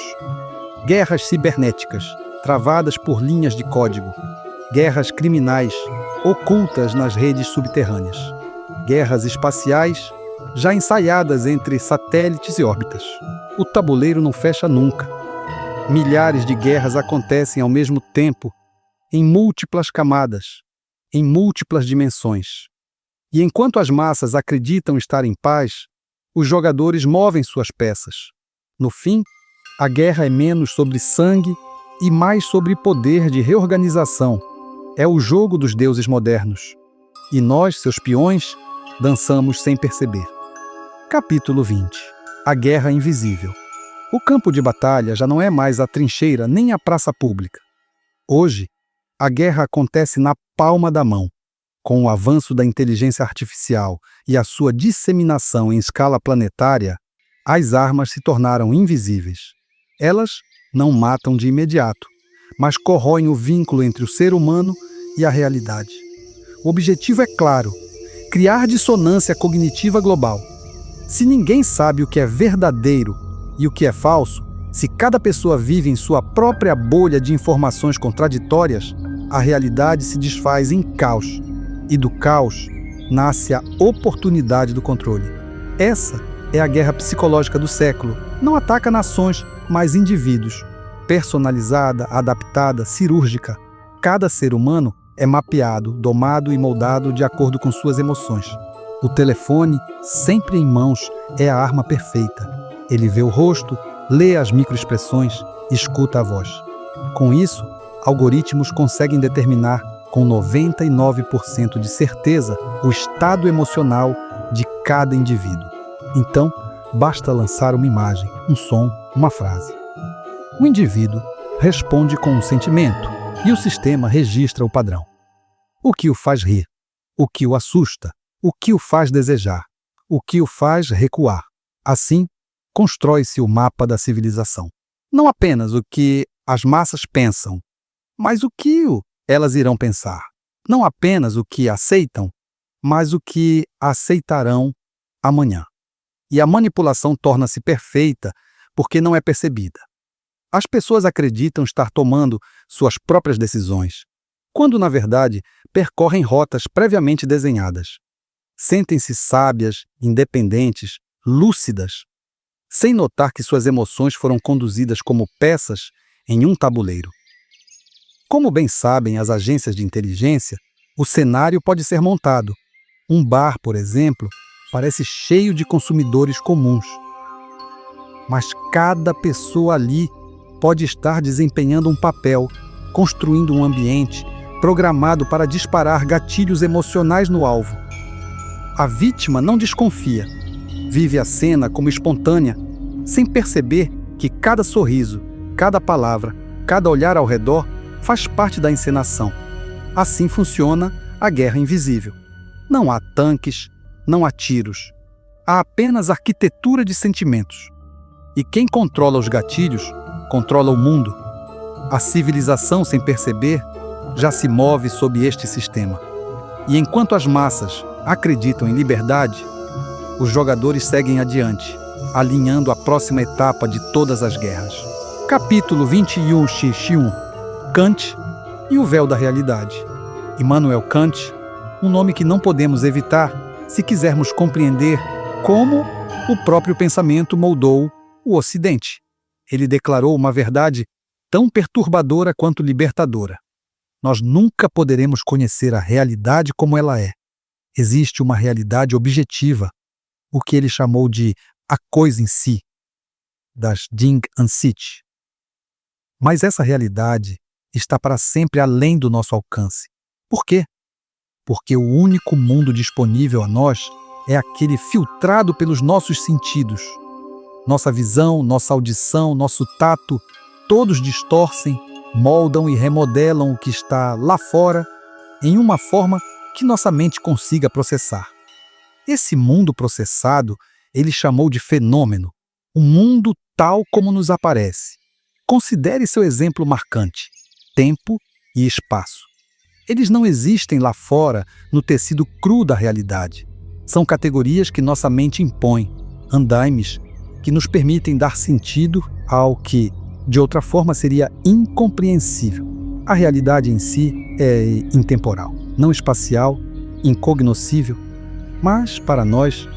Guerras cibernéticas, travadas por linhas de código. Guerras criminais, ocultas nas redes subterrâneas. Guerras espaciais, já ensaiadas entre satélites e órbitas. O tabuleiro não fecha nunca. Milhares de guerras acontecem ao mesmo tempo, em múltiplas camadas, em múltiplas dimensões. E enquanto as massas acreditam estar em paz, os jogadores movem suas peças. No fim, a guerra é menos sobre sangue e mais sobre poder de reorganização. É o jogo dos deuses modernos. E nós, seus peões, dançamos sem perceber. Capítulo 20. A Guerra Invisível. O campo de batalha já não é mais a trincheira nem a praça pública. Hoje, a guerra acontece na palma da mão. Com o avanço da inteligência artificial e a sua disseminação em escala planetária, as armas se tornaram invisíveis. Elas não matam de imediato, mas corroem o vínculo entre o ser humano e a realidade. O objetivo é claro: criar dissonância cognitiva global. Se ninguém sabe o que é verdadeiro e o que é falso, se cada pessoa vive em sua própria bolha de informações contraditórias, a realidade se desfaz em caos. E do caos nasce a oportunidade do controle. Essa é a guerra psicológica do século. Não ataca nações, mas indivíduos. Personalizada, adaptada, cirúrgica. Cada ser humano é mapeado, domado e moldado de acordo com suas emoções. O telefone, sempre em mãos, é a arma perfeita. Ele vê o rosto, lê as microexpressões, escuta a voz. Com isso, algoritmos conseguem determinar com 99% de certeza o estado emocional de cada indivíduo. Então, basta lançar uma imagem, um som, uma frase. O indivíduo responde com um sentimento e o sistema registra o padrão. O que o faz rir, o que o assusta, o que o faz desejar, o que o faz recuar. Assim, constrói-se o mapa da civilização. Não apenas o que as massas pensam, mas o que elas irão pensar. Não apenas o que aceitam, mas o que aceitarão amanhã. E a manipulação torna-se perfeita porque não é percebida. As pessoas acreditam estar tomando suas próprias decisões, quando, na verdade, percorrem rotas previamente desenhadas. Sentem-se sábias, independentes, lúcidas, sem notar que suas emoções foram conduzidas como peças em um tabuleiro. Como bem sabem as agências de inteligência, o cenário pode ser montado. Um bar, por exemplo, parece cheio de consumidores comuns. Mas cada pessoa ali pode estar desempenhando um papel, construindo um ambiente programado para disparar gatilhos emocionais no alvo. A vítima não desconfia, vive a cena como espontânea, sem perceber que cada sorriso, cada palavra, cada olhar ao redor faz parte da encenação. Assim funciona a guerra invisível. Não há tanques, não há tiros. Há apenas arquitetura de sentimentos. E quem controla os gatilhos, controla o mundo. A civilização, sem perceber, já se move sob este sistema. E enquanto as massas acreditam em liberdade, os jogadores seguem adiante, alinhando a próxima etapa de todas as guerras. Capítulo 21x1. Kant e o véu da realidade. Immanuel Kant, um nome que não podemos evitar se quisermos compreender como o próprio pensamento moldou o Ocidente. Ele declarou uma verdade tão perturbadora quanto libertadora. Nós nunca poderemos conhecer a realidade como ela é. Existe uma realidade objetiva, o que ele chamou de a coisa em si, das Ding an sich. Mas essa realidade está para sempre além do nosso alcance. Por quê? Porque o único mundo disponível a nós é aquele filtrado pelos nossos sentidos. Nossa visão, nossa audição, nosso tato, todos distorcem, moldam e remodelam o que está lá fora em uma forma que nossa mente consiga processar. Esse mundo processado ele chamou de fenômeno, um mundo tal como nos aparece. Considere seu exemplo marcante: tempo e espaço. Eles não existem lá fora no tecido cru da realidade. São categorias que nossa mente impõe, andaimes que nos permitem dar sentido ao que, de outra forma, seria incompreensível. A realidade em si é intemporal, não espacial, incognoscível, mas, para nós,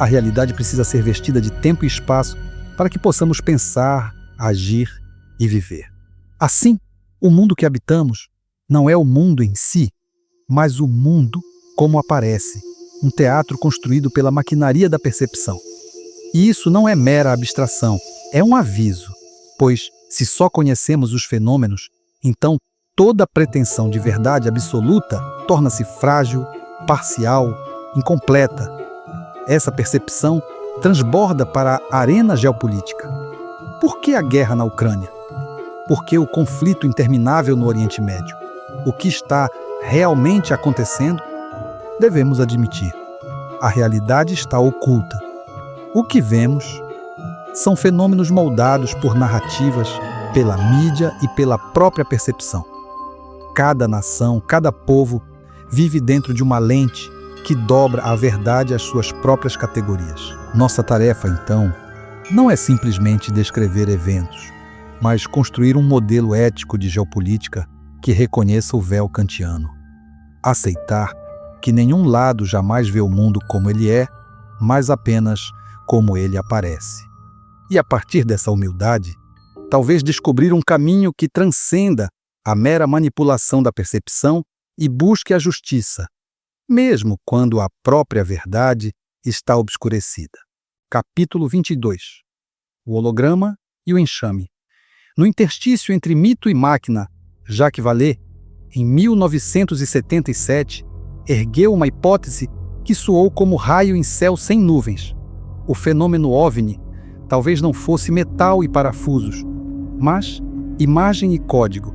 a realidade precisa ser vestida de tempo e espaço para que possamos pensar, agir e viver. Assim, o mundo que habitamos não é o mundo em si, mas o mundo como aparece, um teatro construído pela maquinaria da percepção. E isso não é mera abstração, é um aviso, pois, se só conhecemos os fenômenos, então toda pretensão de verdade absoluta torna-se frágil, parcial, incompleta. Essa percepção transborda para a arena geopolítica. Por que a guerra na Ucrânia? Por que o conflito interminável no Oriente Médio? O que está realmente acontecendo? Devemos admitir, a realidade está oculta. O que vemos são fenômenos moldados por narrativas, pela mídia e pela própria percepção. Cada nação, cada povo vive dentro de uma lente que dobra a verdade às suas próprias categorias. Nossa tarefa, então, não é simplesmente descrever eventos, mas construir um modelo ético de geopolítica que reconheça o véu kantiano. Aceitar que nenhum lado jamais vê o mundo como ele é, mas apenas como ele aparece. E a partir dessa humildade, talvez descobrir um caminho que transcenda a mera manipulação da percepção e busque a justiça, mesmo quando a própria verdade está obscurecida. Capítulo 22. O holograma e o enxame. No interstício entre mito e máquina, Jacques Vallée, em 1977, ergueu uma hipótese que soou como raio em céu sem nuvens. O fenômeno OVNI talvez não fosse metal e parafusos, mas imagem e código.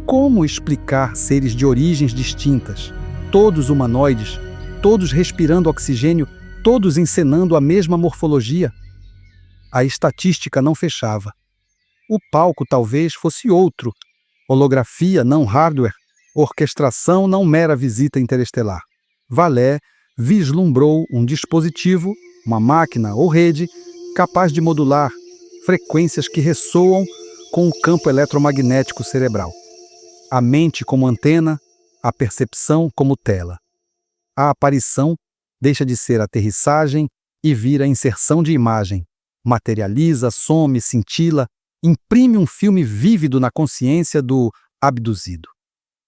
Como explicar seres de origens distintas, todos humanoides, todos respirando oxigênio, todos encenando a mesma morfologia? A estatística não fechava. O palco talvez fosse outro. Holografia, não hardware. Orquestração, não mera visita interestelar. Vallée vislumbrou um dispositivo, uma máquina ou rede, capaz de modular frequências que ressoam com o campo eletromagnético cerebral. A mente como antena, a percepção como tela. A aparição deixa de ser aterrissagem e vira inserção de imagem. Materializa, some, cintila, imprime um filme vívido na consciência do abduzido.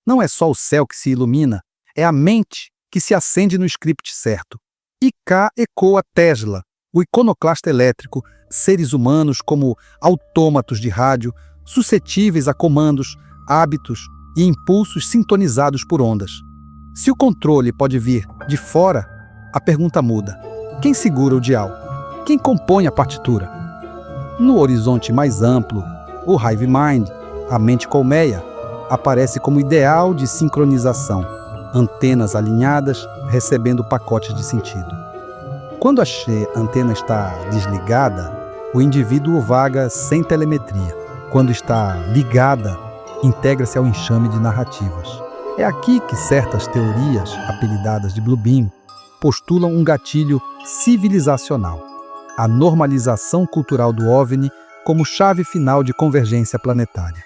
Não é só o céu que se ilumina, é a mente que se acende no script certo. E cá ecoa Tesla, o iconoclasta elétrico, seres humanos como autômatos de rádio, suscetíveis a comandos, hábitos e impulsos sintonizados por ondas. Se o controle pode vir de fora, a pergunta muda. Quem segura o dial? Quem compõe a partitura? No horizonte mais amplo, o Hive Mind, a mente colmeia, aparece como ideal de sincronização, antenas alinhadas recebendo pacotes de sentido. Quando a antena está desligada, o indivíduo vaga sem telemetria. Quando está ligada, integra-se ao enxame de narrativas. É aqui que certas teorias, apelidadas de Blue Beam, postulam um gatilho civilizacional, a normalização cultural do OVNI como chave final de convergência planetária.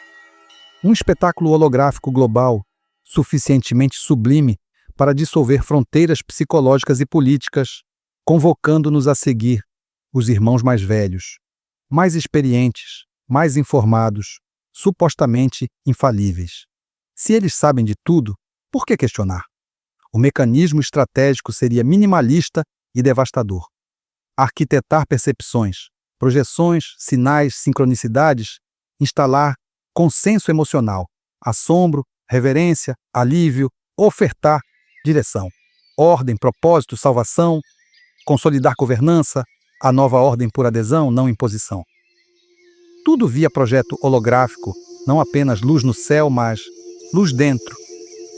Um espetáculo holográfico global suficientemente sublime para dissolver fronteiras psicológicas e políticas, convocando-nos a seguir os irmãos mais velhos, mais experientes, mais informados, supostamente infalíveis. Se eles sabem de tudo, por que questionar? O mecanismo estratégico seria minimalista e devastador. Arquitetar percepções, projeções, sinais, sincronicidades, instalar consenso emocional, assombro, reverência, alívio, ofertar direção, ordem, propósito, salvação, consolidar governança, a nova ordem por adesão, não imposição. Tudo via projeto holográfico, não apenas luz no céu, mas luz dentro,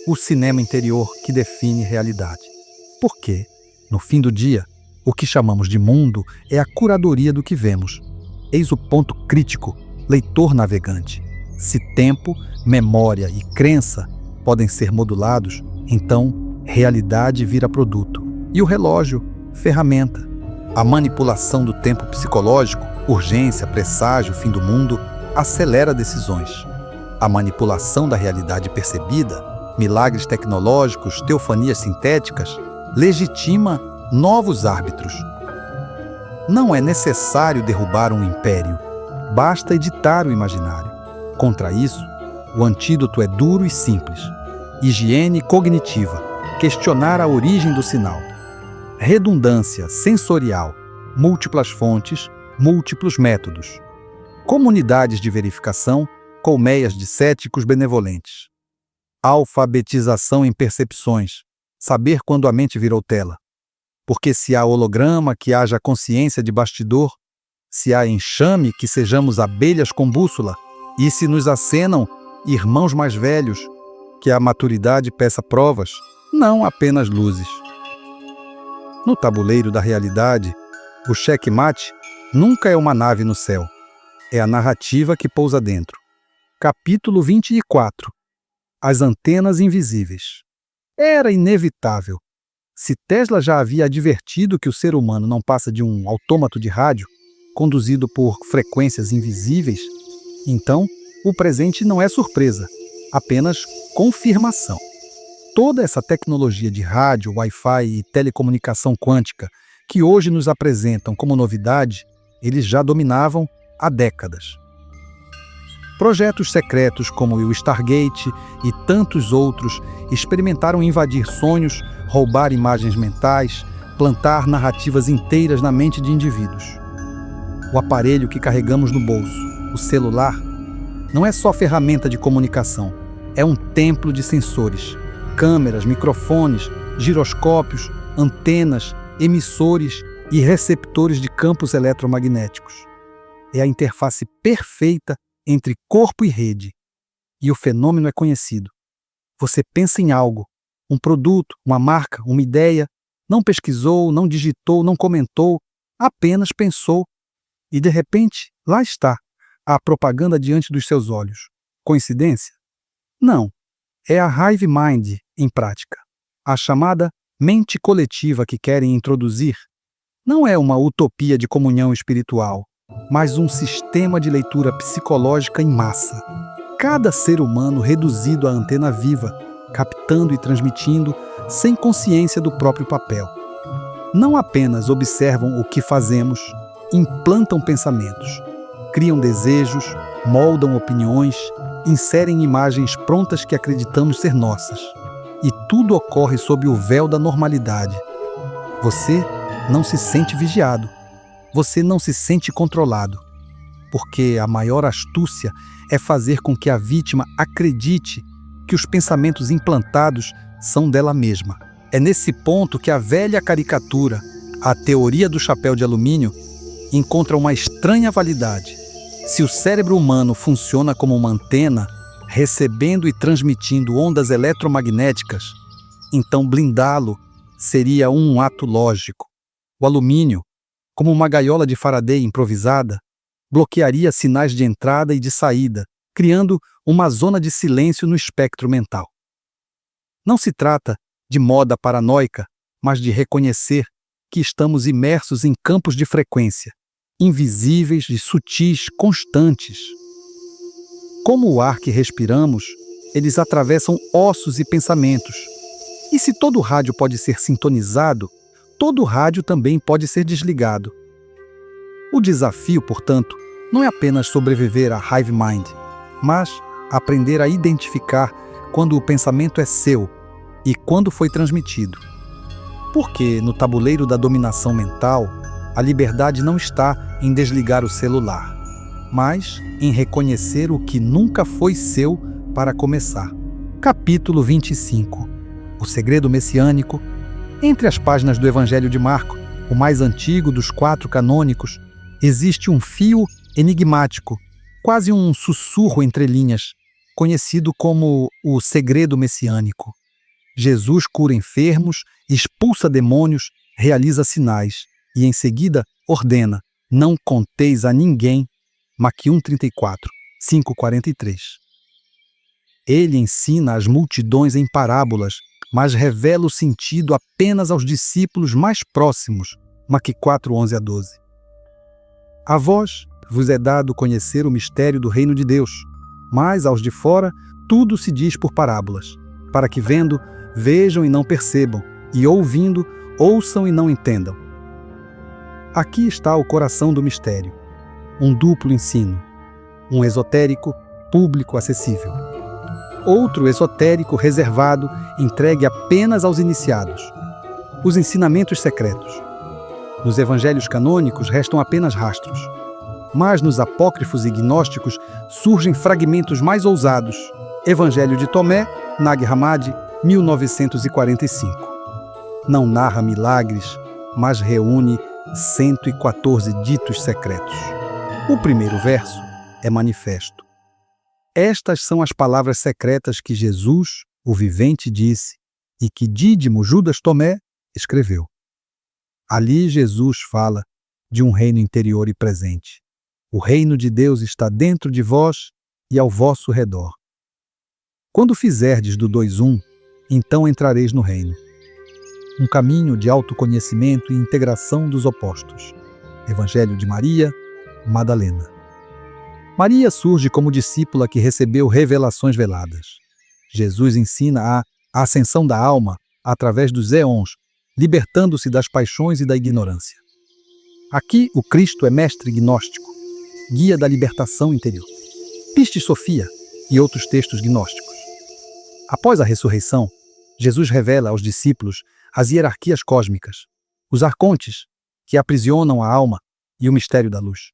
o cinema interior que define realidade. Porque, no fim do dia, o que chamamos de mundo é a curadoria do que vemos. Eis o ponto crítico, leitor navegante. Se tempo, memória e crença podem ser modulados, então realidade vira produto. E o relógio, ferramenta. A manipulação do tempo psicológico, urgência, presságio, fim do mundo, acelera decisões. A manipulação da realidade percebida, milagres tecnológicos, teofanias sintéticas, legitima novos árbitros. Não é necessário derrubar um império, basta editar o imaginário. Contra isso, o antídoto é duro e simples. Higiene cognitiva, questionar a origem do sinal. Redundância sensorial, múltiplas fontes, múltiplos métodos. Comunidades de verificação, colmeias de céticos benevolentes. Alfabetização em percepções, saber quando a mente virou tela. Porque se há holograma, que haja consciência de bastidor, se há enxame, que sejamos abelhas com bússola, e se nos acenam irmãos mais velhos, que a maturidade peça provas, não apenas luzes. No tabuleiro da realidade, o checkmate nunca é uma nave no céu, é a narrativa que pousa dentro. Capítulo 24. As antenas invisíveis. Era inevitável. Se Tesla já havia advertido que o ser humano não passa de um autômato de rádio, conduzido por frequências invisíveis, então o presente não é surpresa, apenas confirmação. Toda essa tecnologia de rádio, Wi-Fi e telecomunicação quântica que hoje nos apresentam como novidade, eles já dominavam há décadas. Projetos secretos como o Stargate e tantos outros experimentaram invadir sonhos, roubar imagens mentais, plantar narrativas inteiras na mente de indivíduos. O aparelho que carregamos no bolso, o celular, não é só ferramenta de comunicação, é um templo de sensores, câmeras, microfones, giroscópios, antenas, emissores e receptores de campos eletromagnéticos. É a interface perfeita entre corpo e rede. E o fenômeno é conhecido. Você pensa em algo, um produto, uma marca, uma ideia, não pesquisou, não digitou, não comentou, apenas pensou. E de repente, lá está, a propaganda diante dos seus olhos. Coincidência? Não. É a Hive Mind em prática. A chamada mente coletiva que querem introduzir não é uma utopia de comunhão espiritual, mas um sistema de leitura psicológica em massa. Cada ser humano reduzido à antena viva, captando e transmitindo sem consciência do próprio papel. Não apenas observam o que fazemos, implantam pensamentos, criam desejos, moldam opiniões, inserem imagens prontas que acreditamos ser nossas. E tudo ocorre sob o véu da normalidade. Você não se sente vigiado. Você não se sente controlado. Porque a maior astúcia é fazer com que a vítima acredite que os pensamentos implantados são dela mesma. É nesse ponto que a velha caricatura, a teoria do chapéu de alumínio, encontra uma estranha validade. Se o cérebro humano funciona como uma antena, recebendo e transmitindo ondas eletromagnéticas, então blindá-lo seria um ato lógico. O alumínio, como uma gaiola de Faraday improvisada, bloquearia sinais de entrada e de saída, criando uma zona de silêncio no espectro mental. Não se trata de moda paranoica, mas de reconhecer que estamos imersos em campos de frequência, invisíveis e sutis, constantes. Como o ar que respiramos, eles atravessam ossos e pensamentos. E se todo rádio pode ser sintonizado, todo rádio também pode ser desligado. O desafio, portanto, não é apenas sobreviver à hive mind, mas aprender a identificar quando o pensamento é seu e quando foi transmitido. Porque no tabuleiro da dominação mental, a liberdade não está em desligar o celular, mas em reconhecer o que nunca foi seu para começar. Capítulo 25. O segredo messiânico. Entre as páginas do Evangelho de Marco, o mais antigo dos 4 canônicos, existe um fio enigmático, quase um sussurro entre linhas, conhecido como o segredo messiânico. Jesus cura enfermos, expulsa demônios, realiza sinais e, em seguida, ordena: não conteis a ninguém. Maquium 34, 5:43. Ele ensina as multidões em parábolas, mas revela o sentido apenas aos discípulos mais próximos. Maqui 4, 11-12. A vós vos é dado conhecer o mistério do reino de Deus, mas aos de fora tudo se diz por parábolas, para que vendo, vejam e não percebam, e ouvindo, ouçam e não entendam. Aqui está o coração do mistério, um duplo ensino, um esotérico, público, acessível. Outro esotérico, reservado, entregue apenas aos iniciados. Os ensinamentos secretos. Nos evangelhos canônicos restam apenas rastros, mas nos apócrifos e gnósticos surgem fragmentos mais ousados. Evangelho de Tomé, Nag Hammadi, 1945. Não narra milagres, mas reúne 114 ditos secretos. O primeiro verso é manifesto. Estas são as palavras secretas que Jesus, o vivente, disse e que Dídimo Judas Tomé escreveu. Ali Jesus fala de um reino interior e presente. O reino de Deus está dentro de vós e ao vosso redor. Quando fizerdes do 2-1, então entrareis no reino. Um caminho de autoconhecimento e integração dos opostos. Evangelho de Maria Madalena. Maria surge como discípula que recebeu revelações veladas. Jesus ensina a ascensão da alma através dos éons, libertando-se das paixões e da ignorância. Aqui o Cristo é mestre gnóstico, guia da libertação interior. Pistis Sophia e outros textos gnósticos. Após a ressurreição, Jesus revela aos discípulos as hierarquias cósmicas, os arcontes que aprisionam a alma e o mistério da luz.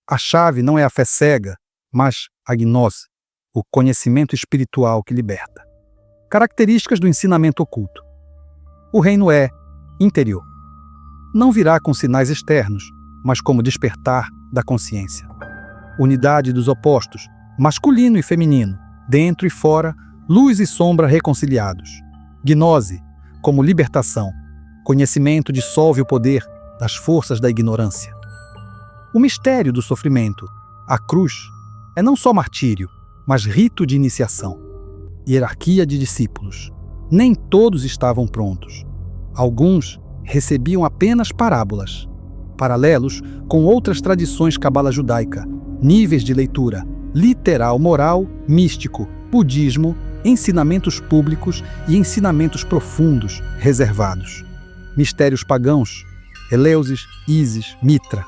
A chave não é a fé cega, mas a gnose, o conhecimento espiritual que liberta. Características do ensinamento oculto. O reino é interior. Não virá com sinais externos, mas como despertar da consciência. Unidade dos opostos, masculino e feminino, dentro e fora, luz e sombra reconciliados. Gnose, como libertação. Conhecimento dissolve o poder das forças da ignorância. O mistério do sofrimento, a cruz, é não só martírio, mas rito de iniciação. Hierarquia de discípulos. Nem todos estavam prontos. Alguns recebiam apenas parábolas, paralelos com outras tradições cabala judaica, níveis de leitura, literal, moral, místico, budismo, ensinamentos públicos e ensinamentos profundos, reservados. Mistérios pagãos, Eleusis, Ísis, Mitra.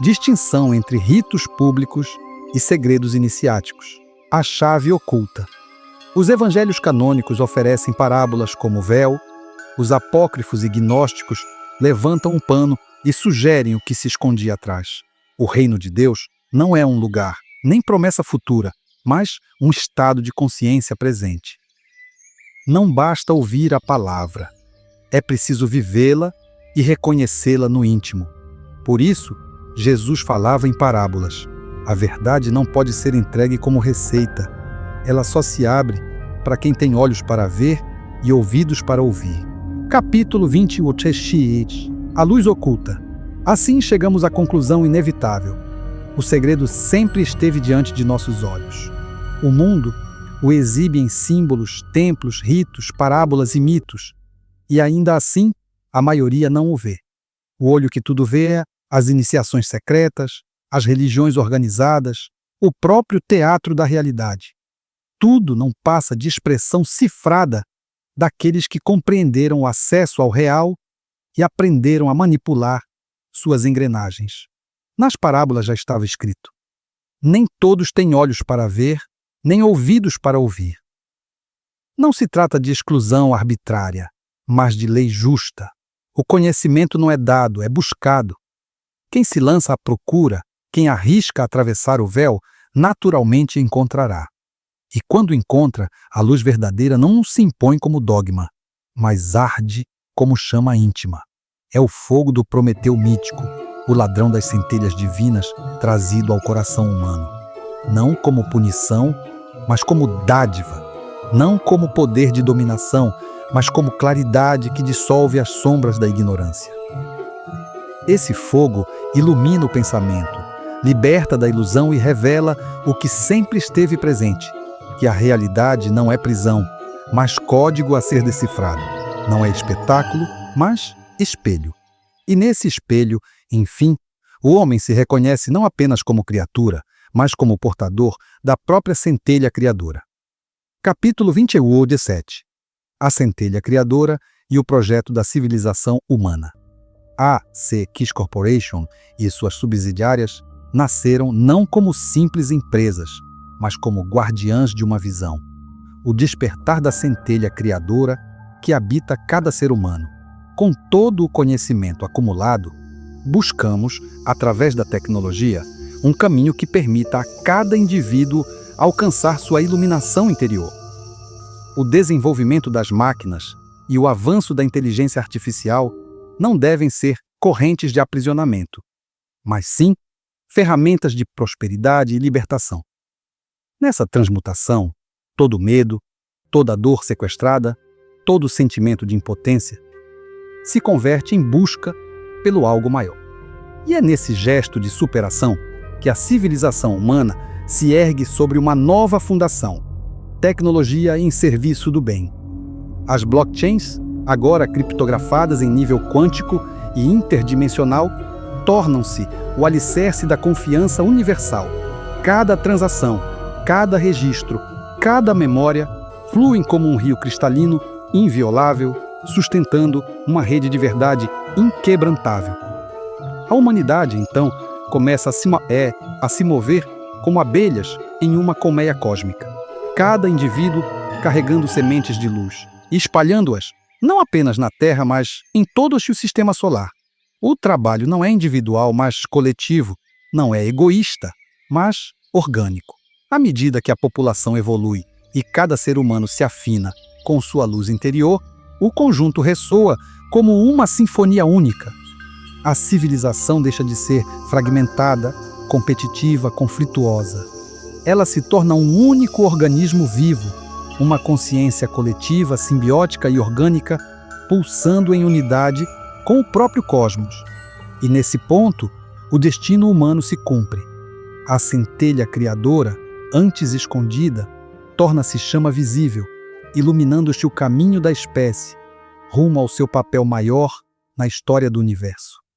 Distinção entre ritos públicos e segredos iniciáticos. A chave oculta. Os evangelhos canônicos oferecem parábolas como o véu, os apócrifos e gnósticos levantam um pano e sugerem o que se escondia atrás. O reino de Deus não é um lugar, nem promessa futura, mas um estado de consciência presente. Não basta ouvir a palavra, é preciso vivê-la e reconhecê-la no íntimo. Por isso, Jesus falava em parábolas. A verdade não pode ser entregue como receita. Ela só se abre para quem tem olhos para ver e ouvidos para ouvir. Capítulo 28. A luz oculta. Assim chegamos à conclusão inevitável. O segredo sempre esteve diante de nossos olhos. O mundo o exibe em símbolos, templos, ritos, parábolas e mitos. E ainda assim, a maioria não o vê. O olho que tudo vê é as iniciações secretas, as religiões organizadas, o próprio teatro da realidade. Tudo não passa de expressão cifrada daqueles que compreenderam o acesso ao real e aprenderam a manipular suas engrenagens. Nas parábolas já estava escrito: nem todos têm olhos para ver, nem ouvidos para ouvir. Não se trata de exclusão arbitrária, mas de lei justa. O conhecimento não é dado, é buscado. Quem se lança à procura, quem arrisca atravessar o véu, naturalmente encontrará. E quando encontra, a luz verdadeira não se impõe como dogma, mas arde como chama íntima. É o fogo do Prometeu mítico, o ladrão das centelhas divinas trazido ao coração humano. Não como punição, mas como dádiva. Não como poder de dominação, mas como claridade que dissolve as sombras da ignorância. Esse fogo ilumina o pensamento, liberta da ilusão e revela o que sempre esteve presente, que a realidade não é prisão, mas código a ser decifrado. Não é espetáculo, mas espelho. E nesse espelho, enfim, o homem se reconhece não apenas como criatura, mas como portador da própria centelha criadora. Capítulo 27. A centelha criadora e o projeto da civilização humana. A C. Kiss Corporation e suas subsidiárias nasceram não como simples empresas, mas como guardiãs de uma visão. O despertar da centelha criadora que habita cada ser humano. Com todo o conhecimento acumulado, buscamos, através da tecnologia, um caminho que permita a cada indivíduo alcançar sua iluminação interior. O desenvolvimento das máquinas e o avanço da inteligência artificial não devem ser correntes de aprisionamento, mas sim ferramentas de prosperidade e libertação. Nessa transmutação, todo medo, toda dor sequestrada, todo sentimento de impotência se converte em busca pelo algo maior. E é nesse gesto de superação que a civilização humana se ergue sobre uma nova fundação: tecnologia em serviço do bem. As blockchains, agora criptografadas em nível quântico e interdimensional, tornam-se o alicerce da confiança universal. Cada transação, cada registro, cada memória fluem como um rio cristalino, inviolável, sustentando uma rede de verdade inquebrantável. A humanidade, então, começa a se mover como abelhas em uma colmeia cósmica. Cada indivíduo carregando sementes de luz e espalhando-as não apenas na Terra, mas em todo o sistema solar. O trabalho não é individual, mas coletivo. Não é egoísta, mas orgânico. À medida que a população evolui e cada ser humano se afina com sua luz interior, o conjunto ressoa como uma sinfonia única. A civilização deixa de ser fragmentada, competitiva, conflituosa. Ela se torna um único organismo vivo, uma consciência coletiva, simbiótica e orgânica, pulsando em unidade com o próprio cosmos. E nesse ponto, o destino humano se cumpre. A centelha criadora, antes escondida, torna-se chama visível, iluminando-se o caminho da espécie, rumo ao seu papel maior na história do universo.